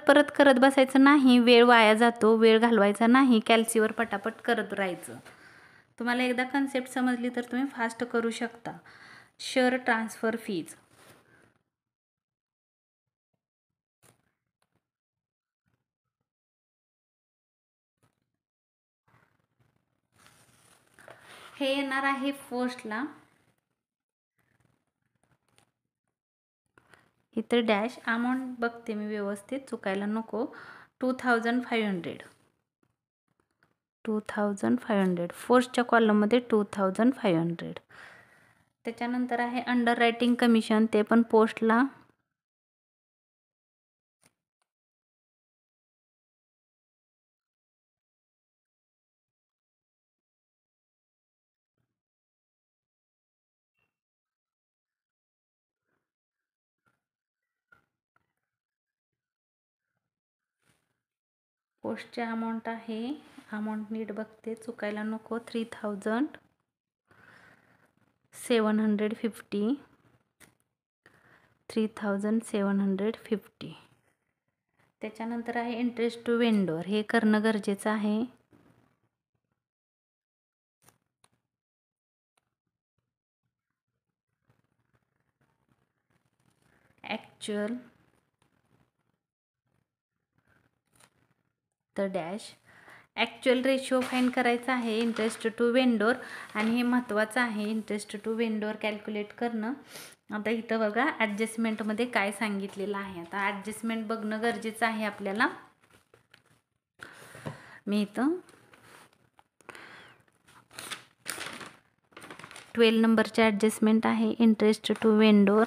परत करत बसायचं नाही. वेळ वाया जातो. वेळ घालवायचा नाही. कॅल्सीवर पटापट करत राहायचं. तुम्हाला एकदा कन्सेप्ट समजली तर तुम्ही फास्ट करू शकता. Share transfer fees. हे येणार आहे पोस्टला. इथं डॅश. अमाऊंट बघते मी व्यवस्थित चुकायला नको. 2500. 2500 पोस्टच्या कॉलममध्ये 2500. त्याच्यानंतर आहे अंडर रायटिंग कमिशन. ते पण पोस्टला पोस्टचे अमाऊंट आहे, अमाऊंट नीट बघते चुकायला नको, 3750, 3750. त्याच्यानंतर आहे इंटरेस्ट टू वेंडर, हे करणं गरजेचं आहे. ॲक्च्युअल तर डॅश. ॲक्च्युअल रेशो फाईंड करायचा आहे इंटरेस्ट टू वेंडर, आणि हे महत्त्वाचं आहे इंटरेस्ट टू वेंडर कॅल्क्युलेट करणं. आता इथं बघा ॲडजस्टमेंटमध्ये काय सांगितलेलं आहे. आता ॲडजस्टमेंट बघणं गरजेचं आहे आपल्याला. मी इथं 12 नंबरचे ॲडजस्टमेंट आहे interest to vendor.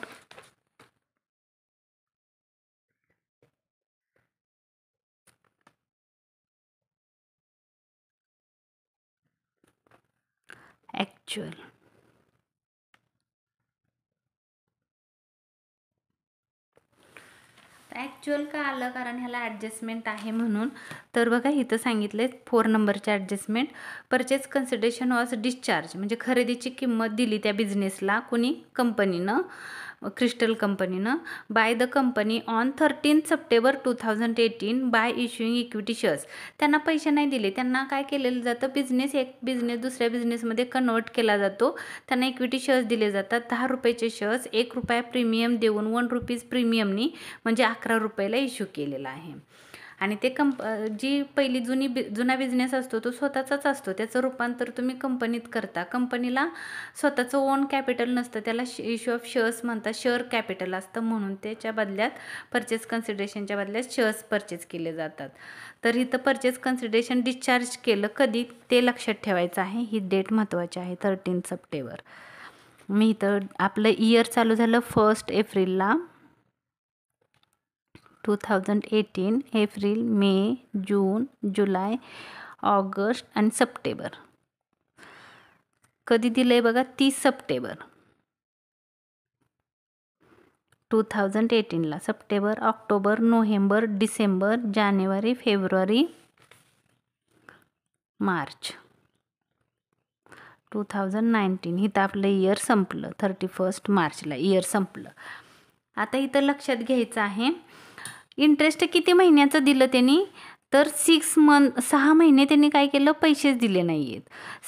Actual actual का आलं, कारण ह्याला ॲडजस्टमेंट आहे म्हणून. तर बघा इथं सांगितले 4 नंबरचे adjustment. Purchase consideration was discharge, म्हणजे खरेदीची किंमत दिली त्या बिझनेसला कोणी, कंपनीनं, क्रिस्टल कंपनीनं, by the company on 13 September 2018 by issuing equity shares. त्यांना पैसे नाही दिले, त्यांना काय केलेलं जातं, एक बिझनेस दुसऱ्या बिझनेसमध्ये कन्वर्ट केला जातो. त्यांना इक्विटी शेअर्स दिले जातात. 10 रुपयाचे शेअर्स, 1 रुपया प्रीमियम देऊन 1 रुपीज प्रीमियमनी म्हणजे 11 रुपयाला इश्यू केलेला आहे. आणि ते जी पहिली जुना बिझनेस असतो तो स्वतःचाच असतो, त्याचं रूपांतर तुम्ही कंपनीत करता. कंपनीला स्वतःचं ओन कॅपिटल नसतं, त्याला इश्यू ऑफ शेअर्स म्हणतात, शेअर कॅपिटल असतं, म्हणून त्याच्या बदल्यात परचेस कन्सिडरेशनच्या बदल्यात शेअर्स परचेस केले जातात. तर इथं परचेस कन्सिडरेशन डिस्चार्ज केलं कधी ते लक्षात ठेवायचं आहे. ही डेट महत्त्वाची आहे, 13 सप्टेंबर. मी इथं आपलं इयर चालू झालं 1 एप्रिलला 2018, एप्रिल, मे, जून, जुलै, ऑगस्ट आणि सप्टेंबर. कधी दिलं आहे बघा, 30 सप्टेंबर 2018ला. सप्टेंबर, ऑक्टोबर, नोव्हेंबर, डिसेंबर, जानेवारी, फेब्रुवारी, मार्च 2019. इथं आपलं इयर संपलं, 31 मार्चला इयर संपलं. आता इथं लक्षात घ्यायचं आहे इंटरेस्ट किती महिन्याचं दिलं त्यांनी, तर 6 महिने त्यांनी काय केलं, पैसेच दिले नाही आहेत.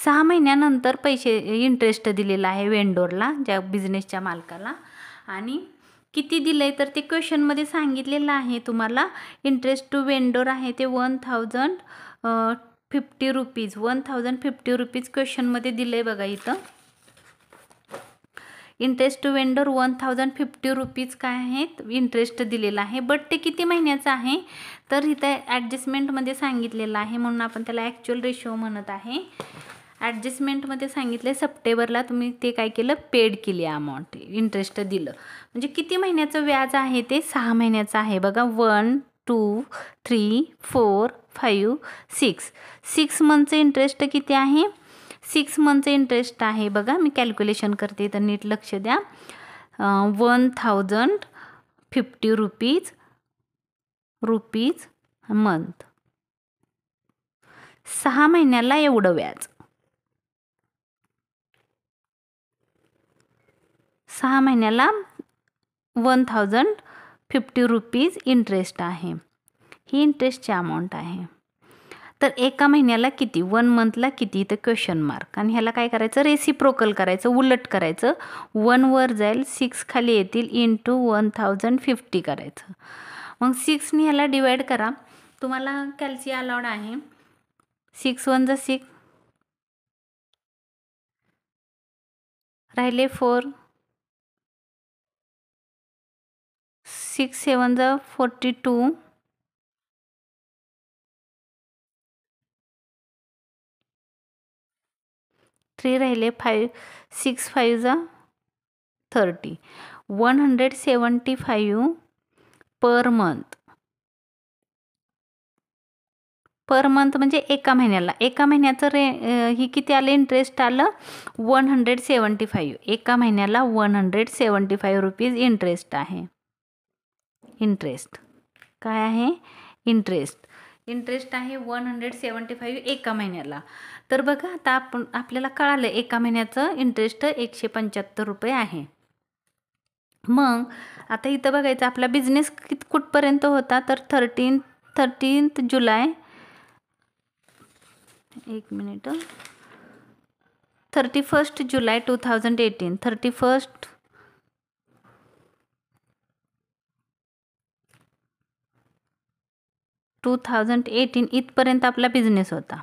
6 महिन्यानंतर इंटरेस्ट दिलेला आहे वेंडोरला, ज्या बिझनेसच्या मालकाला. आणि किती दिलं आहे तर ते क्वेश्चनमध्ये सांगितलेलं आहे तुम्हाला. इंटरेस्ट टू वेंडोर आहे ते 1050 रुपीज, 1050 रुपीज क्वेश्चनमध्ये दिलं आहे बघा इथं. इंटरेस्ट टू वेंडर 1050 रुपीज काय आहेत, इंटरेस्ट दिलेला आहे. बट ते किती महिन्याचं आहे तर इथं ॲडजस्टमेंटमध्ये सांगितलेलं आहे, म्हणून आपण त्याला ॲक्च्युअल रेशो म्हणत आहे. ॲडजस्टमेंटमध्ये सांगितले सप्टेंबरला तुम्ही ते काय केलं, पेड केली अमाऊंट, इंटरेस्ट दिलं. म्हणजे किती महिन्याचं व्याज आहे ते 6 महिन्याचं आहे बघा. 1, 2, 3, 4, 5, 6. 6 मंथचं इंटरेस्ट किती आहे, 6 मंथचं इंटरेस्ट आहे बघा. मी कॅल्क्युलेशन करते तर नीट लक्ष द्या. 1050 रुपीज मंथ, 6 महिन्याला एवढं व्याज, 6 महिन्याला 1050 रुपीज इंटरेस्ट आहे. ही इंटरेस्टची अमाऊंट आहे. तर एका महिन्याला किती, 1 मंथला किती, तर क्वेश्चन मार्क. आणि ह्याला काय करायचं, रेसिप्रोकल करायचं, उलट करायचं. 1 वर जाईल, 6 खाली येतील, इंटू 1050 करायचं. मग 6ने ह्याला डिवाइड करा. तुम्हाला कॅल्सी अलाउड आहे. 6 1 जा 6, राहिले 4, 6 7 जा 42, 3 राहिले 5, 6 5 जा 30, 175 पर मंथ. पर मंथ म्हणजे एका महिन्याला, एका महिन्याचं ही किती आलं, इंटरेस्ट आलं 175. एका महिन्याला 175 रुपीज इंटरेस्ट आहे. इंटरेस्ट काय आहे, इंटरेस्ट. इंटरेस्ट आहे 175 एका महिन्याला. तर बघा आता आपल्याला कळालं एका महिन्याचं इंटरेस्ट 175 रुपये आहे. मग आता इथं बघायचं आपला बिझनेस कुठपर्यंत होता, तर 13 जुलै, एक मिनिट, 31 जुलै 2018, 2018 इथपर्यंत आपला बिझनेस होता.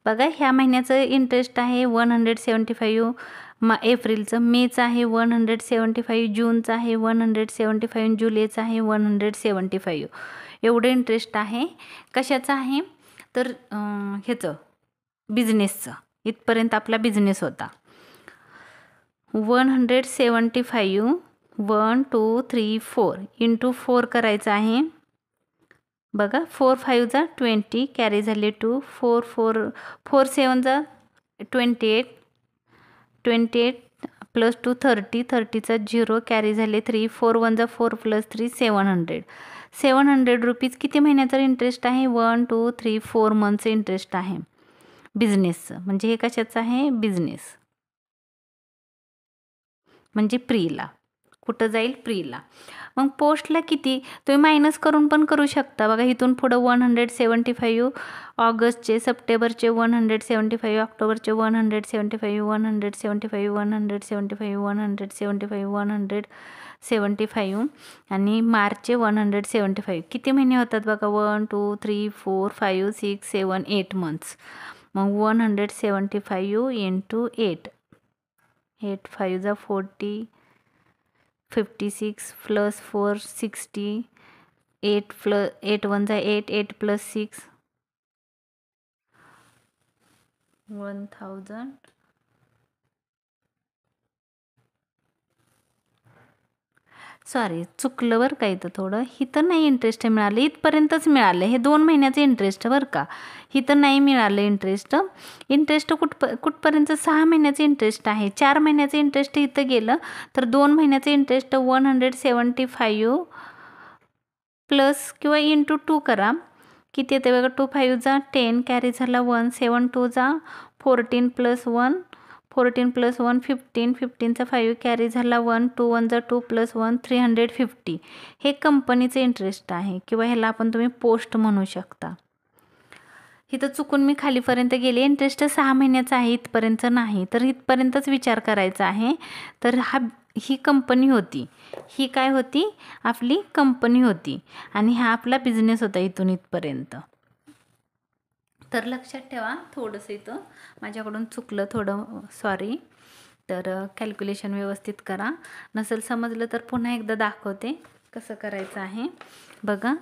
बघा ह्या महिन्याचं इंटरेस्ट आहे 175, एप्रिलचं, मेचं आहे 175, जूनचं आहे 175, जुलैचं आहे 175. एवढं इंटरेस्ट आहे. कशाचं आहे, तर ह्याचं बिझनेसचं. इथपर्यंत आपला बिझनेस होता. 175 1 2 3 4 इंटू 4 करायचं आहे. बघा 4 5 जा 20, कॅरी झाले 2, 4 7 जा 28, 28 प्लस 2 30, 30चा 0, कॅरी झाले 3, 4 1 जा 4 प्लस 3 700 रुपीज. किती महिन्याचा इंटरेस्ट आहे, 1 2 3 4 मंथचं इंटरेस्ट आहे बिझनेसचं. म्हणजे हे कशाचं आहे, बिझनेस म्हणजे प्रीला. कुठं जाईल, प्रीला. मग पोस्टला किती तुम्ही मायनस करून पण करू शकता. बघा इथून पुढं 175, ऑगस्टचे, सप्टेंबरचे 175, ऑक्टोबरचे 175, 175, 175, 175, 175 आणि मार्चचे 175. किती महिने होतात बघा, 1 2 3 4 5 6 7 8 मंथ्स. मग 175 इंटू 8, 8 5 जा 40, 56 प्लस 4 60, 8 1 जा 8, 8 प्लस 6 1000. सॉरी चुकलं बरं का, इथं थोडं, इथं नाही इंटरेस्ट मिळालं, इथपर्यंतच मिळालं. हे 2 महिन्याचं इंटरेस्ट बरं का, इथं नाही मिळालं इंटरेस्ट. इंटरेस्ट कुठपर्यंत 6 महिन्याचं इंटरेस्ट आहे. 4 महिन्याचं इंटरेस्ट इथं गेलं, तर 2 महिन्याचं इंटरेस्ट 175 प्लस किंवा इंटू 2 करा. किती येते बघा, 2 5 जा 10, कॅरी झाला 1, 7 2 जा 14 प्लस 1, 14 प्लस 1 15, 15चा 5, कॅरी झाला 1, 2 1 जा 2 प्लस 1 350. हे कंपनीचं इंटरेस्ट आहे, किंवा ह्याला आपण तुम्ही पोस्ट म्हणू शकता. इथं चुकून मी खालीपर्यंत गेले. इंटरेस्ट 6 महिन्याचा आहे, इथपर्यंत नाही, तर इथपर्यंतच विचार करायचा आहे. तर ही कंपनी होती, ही काय होती, आपली कंपनी होती, आणि हा आपला बिझनेस होता इथून इथपर्यंत. तर लक्षात ठेवा, थोडंसं इथं माझ्याकडून चुकलं थोडं, सॉरी. तर कॅल्क्युलेशन व्यवस्थित करा. नसेल समजलं तर पुन्हा एकदा दाखवते कसं करायचं आहे. बघा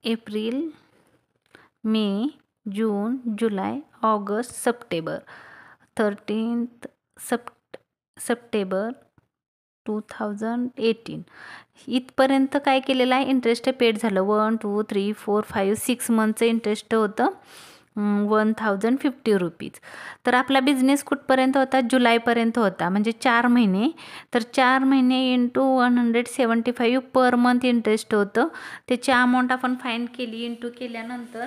एप्रिल, मे, जून, जुलै, ऑगस्ट, सप्टेंबर, 13 सप्टेंबर 2018 इथपर्यंत काय केलेलं आहे, इंटरेस्ट पेड झालं. 1 2 3 4 5 6 मंथचं इंटरेस्ट होतं 1050 रुपीज. तर आपला बिझनेस कुठपर्यंत होता, जुलैपर्यंत होता, म्हणजे 4 महिने. तर 4 महिने इंटू 175 पर मंथ इंटरेस्ट होतं. त्याची अमाऊंट आपण फाईंड केली, इंटू केल्यानंतर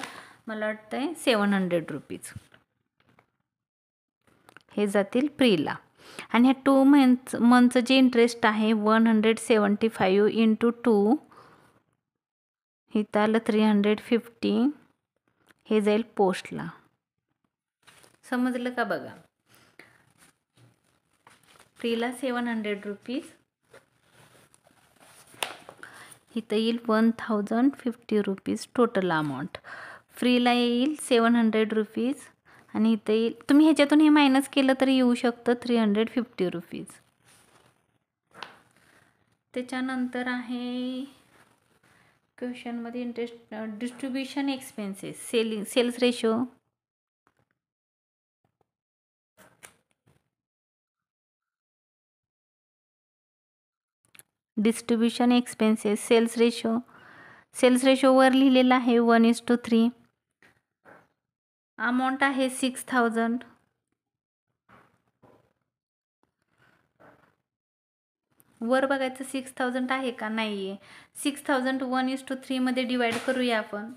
मला वाटतं आहे 700 रुपीज हे जातील प्रीला. आणि ह्या 2 मंथचं जे इंटरेस्ट आहे 175 इंटू 2, इथं आलं 350, हे जाईल पोस्टला. समजलं का बघा, प्रीला 700 रुपीज, इथं येईल 1050 रुपीज टोटल अमाऊंट. फ्रीला येईल 700 रुपीज, आणि इथं येईल, तुम्ही ह्याच्यातून हे मायनस केलं तरी येऊ शकतं 350 रुपीज. त्याच्यानंतर आहे क्वेश्चनमध्ये interest distribution expenses, sales ratio. Distribution expenses, sales ratio वर लिहिलेला आहे 1:3. अमाऊंट आहे 6000. वर बघायचं 6000 आहे का, नाही आहे. 6000 1:3 मध्ये डिवाईड करूया आपण.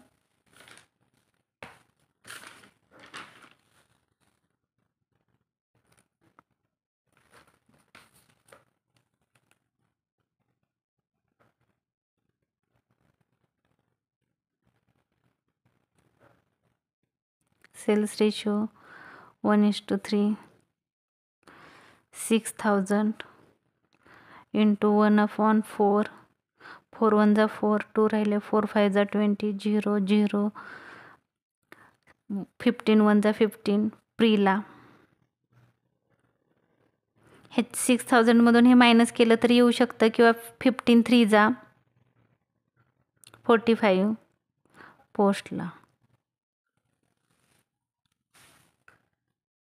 सेल्स रेशो 1:3, 6000 इंटू 1/4, 4 1 जा 4, 2 राहिले, 4 5 जा 20, 0 0, 15 1 जा 15. प्रीला हे 6000 मधून हे मायनस केलं तर येऊ शकतं, किंवा 15 3 जा 45. पोस्टला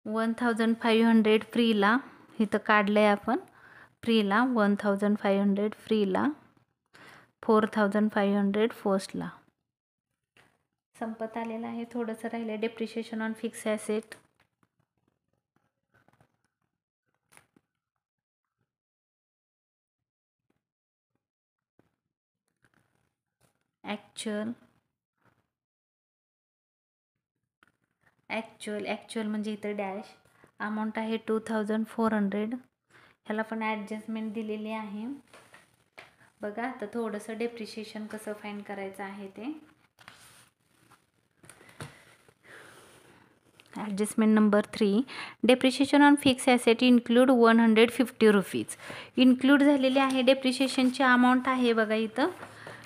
1500 फ्रीला, इथं काढलंय आपण. फ्रीला 1500, फ्रीला 4500 पोस्टला. संपत आलेला आहे. थोडंसं राहिलं depreciation on fix asset. Actual म्हणजे इथं डॅश. अमाऊंट आहे 2400. ह्याला पण ॲडजस्टमेंट दिलेली आहे. बघा आता थोडंसं डेप्रिशिएशन कसं फाईंड करायचं आहे ते. Adjustment number 3. Depreciation on fix asset include 150 rupees. Include झालेली आहे. डेप्रिशिएशनची अमाऊंट आहे बघा इथं.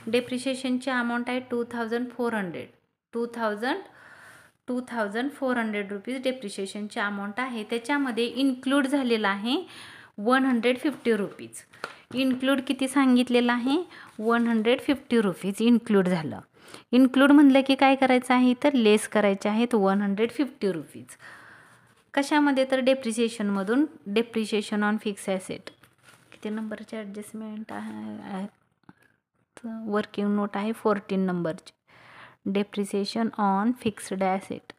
डेप्रिशिएशनची अमाऊंट आहे 2400. 2400 रुपीज डेप्रिशिएशनची अमाऊंट आहे. त्याच्यामध्ये इन्क्लूड झालेला आहे 150 रुपीज. इन्क्लूड किती सांगितलेलं आहे? 150 रुपीज इन्क्लूड झालं. इन्क्लूड म्हणलं की काय करायचं आहे, तर लेस करायचे आहेत 150 रुपीज. कशामध्ये? तर डेप्रिशिएशनमधून. Depreciation on fix asset. किती नंबरचे ॲडजस्टमेंट आहे? वर्किंग नोट आहे 14 नंबरची. Depreciation on fixed asset.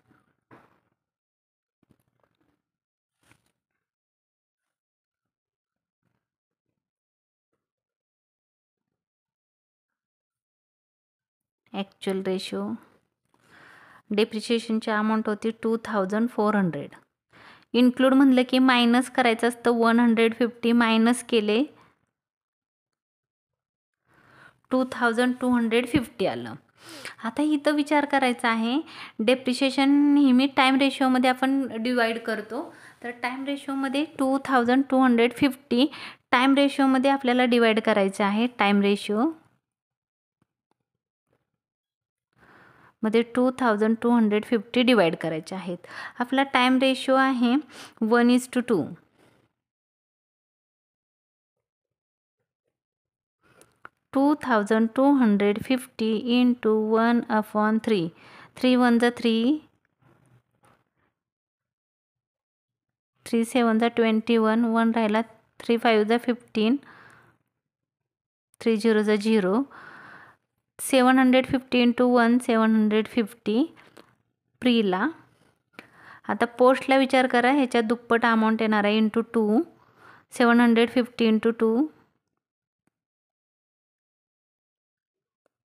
Actual ratio. डेप्रिशिएशनची अमाऊंट होती 2400. इन्क्लूड म्हणलं की मायनस करायचं असतं. 150 मायनस केले 2250 आलं. आता इथं विचार करायचा आहे, डेप्रिशिएशन नेहमी टाईम रेशोमध्ये आपण डिवाईड करतो. तर टाईम रेशोमध्ये 2250 टाईम रेशोमध्ये आपल्याला डिवाईड करायचं आहे. टाईम रेशो मध्ये 2250 डिवाईड करायचे आहेत. आपला टाईम रेशो आहे 1:2. 2250 इंटू 1/3. 3 1 जा 3, 3 7 जा 21, 1 राहिला, 3 5 जा 15, 3 0 जा 0. 750 इंटू 1 750 प्रीला. आता पोस्टला विचार करा, ह्याच्यात दुप्पट अमाऊंट येणार आहे इंटू 2. 750 इंटू 2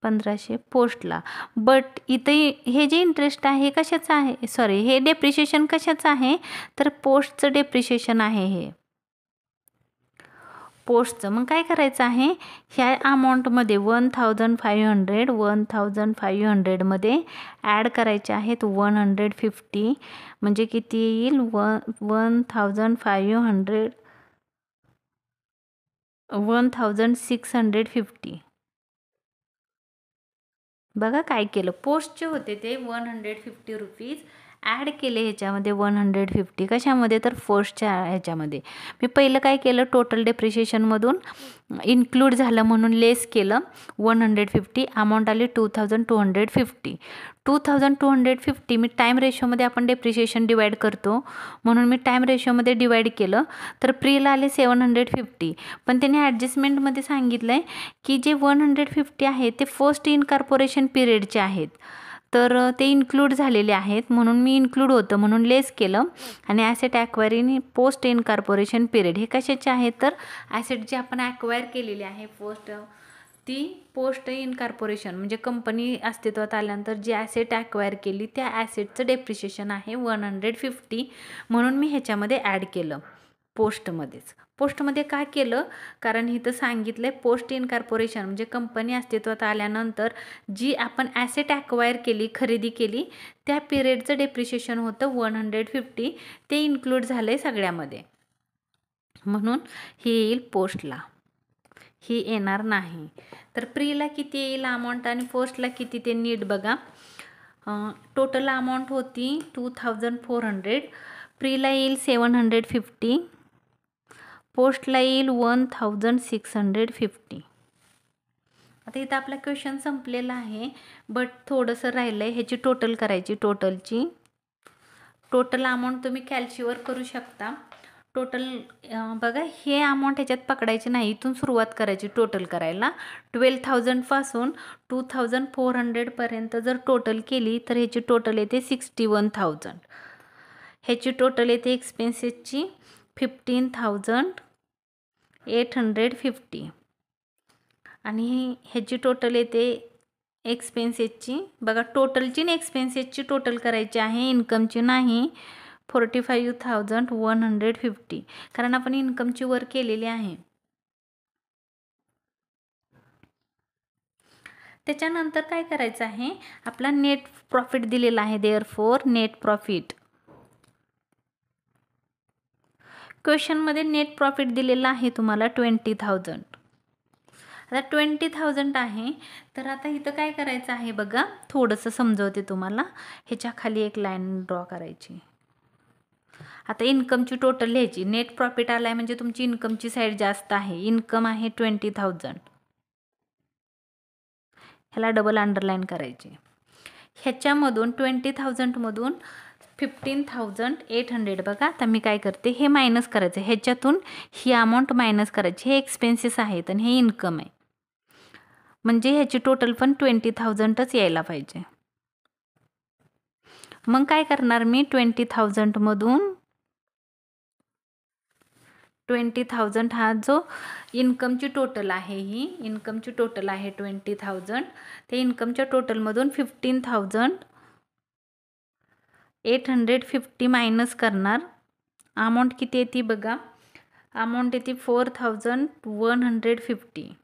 1500 पोस्टला. बट इथं हे जे इंटरेस्ट आहे कशाचं आहे, सॉरी हे डेप्रिशिएशन कशाचं आहे, तर पोस्टचं डेप्रिशिएशन आहे हे पोस्टचं. मग काय करायचं आहे, ह्या अमाऊंटमध्ये 1500 मध्ये ॲड करायचे आहेत 150. म्हणजे किती येईल? 1650. बघा काय केलं, पोस्टचे होते ते 150 रुपीज, ॲड केले ह्याच्यामध्ये 150. कशामध्ये? तर पोस्टच्या ह्याच्यामध्ये. मी पहिलं काय केलं, टोटल डेप्रिशिएशनमधून इन्क्लूड झालं म्हणून लेस केलं 150. अमाऊंट आली 2250. 2250 मी टाईम रेशोमध्ये आपण डेप्रिशिएशन डिवाईड करतो म्हणून मी टाईम रेशोमध्ये डिवाईड केलं. तर प्रीला आले 750. पण त्याने ॲडजस्टमेंटमध्ये सांगितलं आहे की जे 150 आहे ते फर्स्ट इनकॉर्पोरेशन पिरियडचे आहेत. तर ते इन्क्लूड झालेले आहेत म्हणून मी इन्क्लूड होतं म्हणून लेस केलं. आणि ॲसेट ॲक्वायरिंग पोस्ट इनकॉर्पोरेशन पिरियड हे कशाचे आहेत तर ॲसेट जे आपण ॲक्वायर केलेले आहे पोस्ट इनकॉर्पोरेशन म्हणजे कंपनी अस्तित्वात आल्यानंतर जी ॲसेट ॲक्वायर केली त्या ॲसेटचं डेप्रिशिएशन आहे 150 म्हणून मी ह्याच्यामध्ये ॲड केलं पोस्टमध्येच. पोस्टमध्ये काय केलं कारण इथं सांगितलं आहे पोस्ट इनकॉर्पोरेशन म्हणजे कंपनी अस्तित्वात आल्यानंतर जी आपण ॲसेट ॲक्वायर केली खरेदी केली त्या पिरियडचं डेप्रिशिएशन होतं 150 ते इन्क्लूड झालं आहे सगळ्यामध्ये म्हणून हे येईल पोस्टला, ही येणार नाही. तर प्रीला किती येईल अमाऊंट आणि पोस्टला किती ते नीट बघा. टोटल अमाऊंट होती 2400, प्रीला येईल 750, पोस्टला येईल 1650. आता इथं आपला क्वेश्चन संपलेला आहे बट थोडंसं राहिलं आहे. ह्याची टोटल करायची. टोटल अमाऊंट तुम्ही कॅल्क्युलेट करू शकता. टोटल बघा हे अमाऊंट ह्याच्यात पकडायची नाही, इथून सुरुवात करायची टोटल करायला. 12,000 पासून 2,400 पर्यंत जर टोटल केली तर ह्याची टोटल येते 61,000. ह्याची टोटल येते एक्सपेन्सेसची 15,850 आणि ह्याची टोटल येते एक्सपेन्सेसची बघा टोटलची आणि एक्सपेन्सेसची टोटल करायची आहे, इन्कमची नाही. 45,150 कारण आपण इन्कमची वर केलेली आहे. त्याच्यानंतर काय करायचं आहे आपला नेट प्रॉफिट दिलेला आहे. देअरफॉर नेट प्रॉफिट क्वेश्चनमध्ये नेट प्रॉफिट दिलेला आहे तुम्हाला 20,000. आता 20,000 आहे तर आता इथं काय करायचं आहे बघा थोडंसं समजवते तुम्हाला. ह्याच्या खाली एक लाईन ड्रॉ करायची. आता इन्कमची टोटल लिहायची. नेट प्रॉफिट आला आहे म्हणजे तुमची इन्कमची साईड जास्त आहे. इन्कम आहे 20,000, ह्याला डबल अंडरलाईन करायची. ह्याच्यामधून 20,000 मधून 15,800 बघा. आता मी काय करते हे मायनस करायचं, ह्याच्यातून ही अमाऊंट मायनस करायची. हे एक्सपेन्सेस आहेत आणि हे इन्कम आहे म्हणजे ह्याची टोटल पण 20,000च यायला पाहिजे. मग काय करणार मी 20,000 मधून 20,000 हा जो इन्कमची टोटल आहे ही इन्कमची टोटल आहे 20,000. ते इन्कमच्या टोटलमधून 15,850 मायनस करणार. अमाऊंट किती येते बघा. अमाऊंट येते 4,150.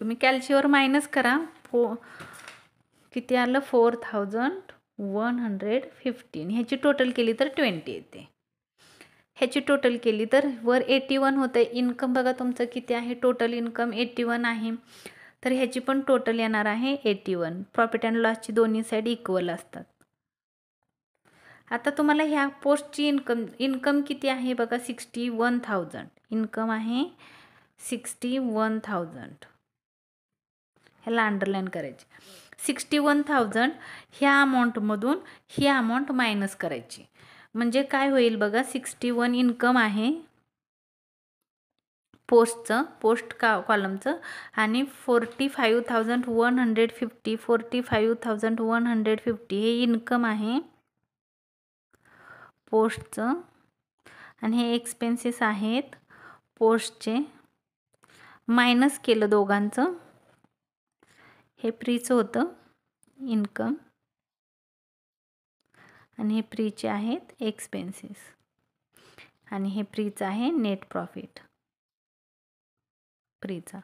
तुम्ही कॅल्क्युलेटर मायनस करा. किती आलं 4,150 ह्याची टोटल केली तर 20 येते. ह्याची टोटल केली तर वर 81 होतं. इन्कम बघा तुमचं किती आहे टोटल इन्कम 81 आहे तर ह्याची पण टोटल येणार आहे 81. प्रॉफिट अँड लॉसची दोन्ही साईड इक्वल असतात. आता तुम्हाला ह्या पोस्टची इन्कम किती आहे बघा 61,000. इन्कम आहे 61,000, ह्याला अंडरलाईन करायची. 61,000 ह्या अमाऊंटमधून ही अमाऊंट मायनस करायची म्हणजे काय होईल बघा 61 इन्कम आहे पोस्ट कॉलमचं आणि 45,150 हे इन्कम आहे पोस्टचं आणि हे एक्सपेन्सेस आहेत पोस्टचे. मायनस केलं दोघांचं. हे प्रीचं होतं इन्कम आणि हे प्रीचे आहेत एक्सपेन्सेस आणि हे प्रीचं आहे नेट प्रॉफिट प्रीचा.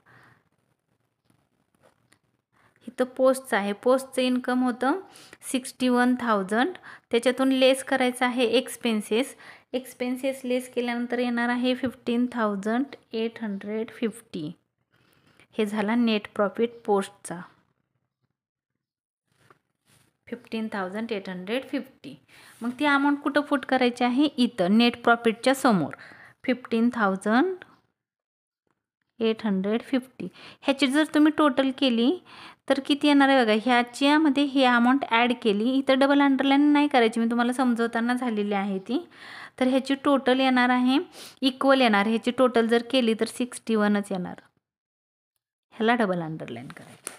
इथं पोस्टचं आहे. पोस्टचं इन्कम होतं 61,000. त्याच्यातून लेस करायचं आहे एक्सपेन्सेस. एक्सपेन्सेस लेस केल्यानंतर येणार आहे 15,850. हे झाला नेट प्रॉफिट पोस्टचा 15,850. मग ती अमाऊंट कुठं पुट करायची आहे इथं नेट प्रॉफिटच्या समोर 15,850. ह्याची जर तुम्ही टोटल केली तर किती येणार आहे बघा. ह्याच्यामध्ये ही अमाऊंट ॲड केली. इथं डबल अंडरलाईन नाही करायची, मी तुम्हाला समजवताना झालेली आहे ती. तर ह्याची टोटल येणार आहे इक्वल येणार. ह्याची टोटल जर केली तर 61च येणार. ह्याला डबल अंडरलाईन करायची.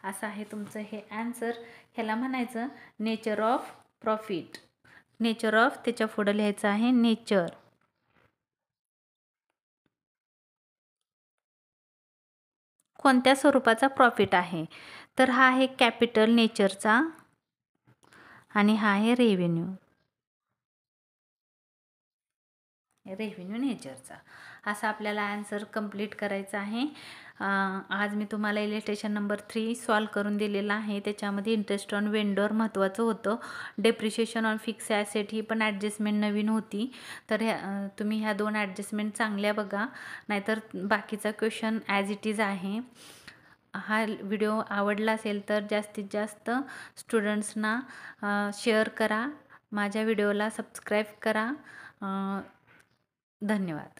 असं आहे तुमचं हे ॲन्सर. ह्याला म्हणायचं nature of profit. Nature of त्याच्या पुढं लिहायचं आहे नेचर. कोणत्या स्वरूपाचा प्रॉफिट आहे, तर हा आहे कॅपिटल नेचरचा आणि हा आहे रेव्हेन्यू नेचरचा. असा आपल्याला आन्सर कंप्लीट करायचा आहे. आज मी तुम्हाला इलिस्ट्रेशन नंबर 3 सॉल्व करून दिलेला आहे. त्याच्यामध्ये इंटरेस्ट ऑन वेंडर महत्त्वाचं होतं. डेप्रिशिएशन ऑन फिक्स ॲसेट ही पण ॲडजस्टमेंट नवीन होती. तर तुम्ही ह्या 2 ॲडजस्टमेंट चांगल्या बघा, नाहीतर बाकीचा क्वेश्चन ॲज इट इज आहे. हा व्हिडिओ आवडला असेल तर जास्तीत जास्त स्टुडंट्सना शेअर करा. माझ्या व्हिडिओला सबस्क्राईब करा. धन्यवाद.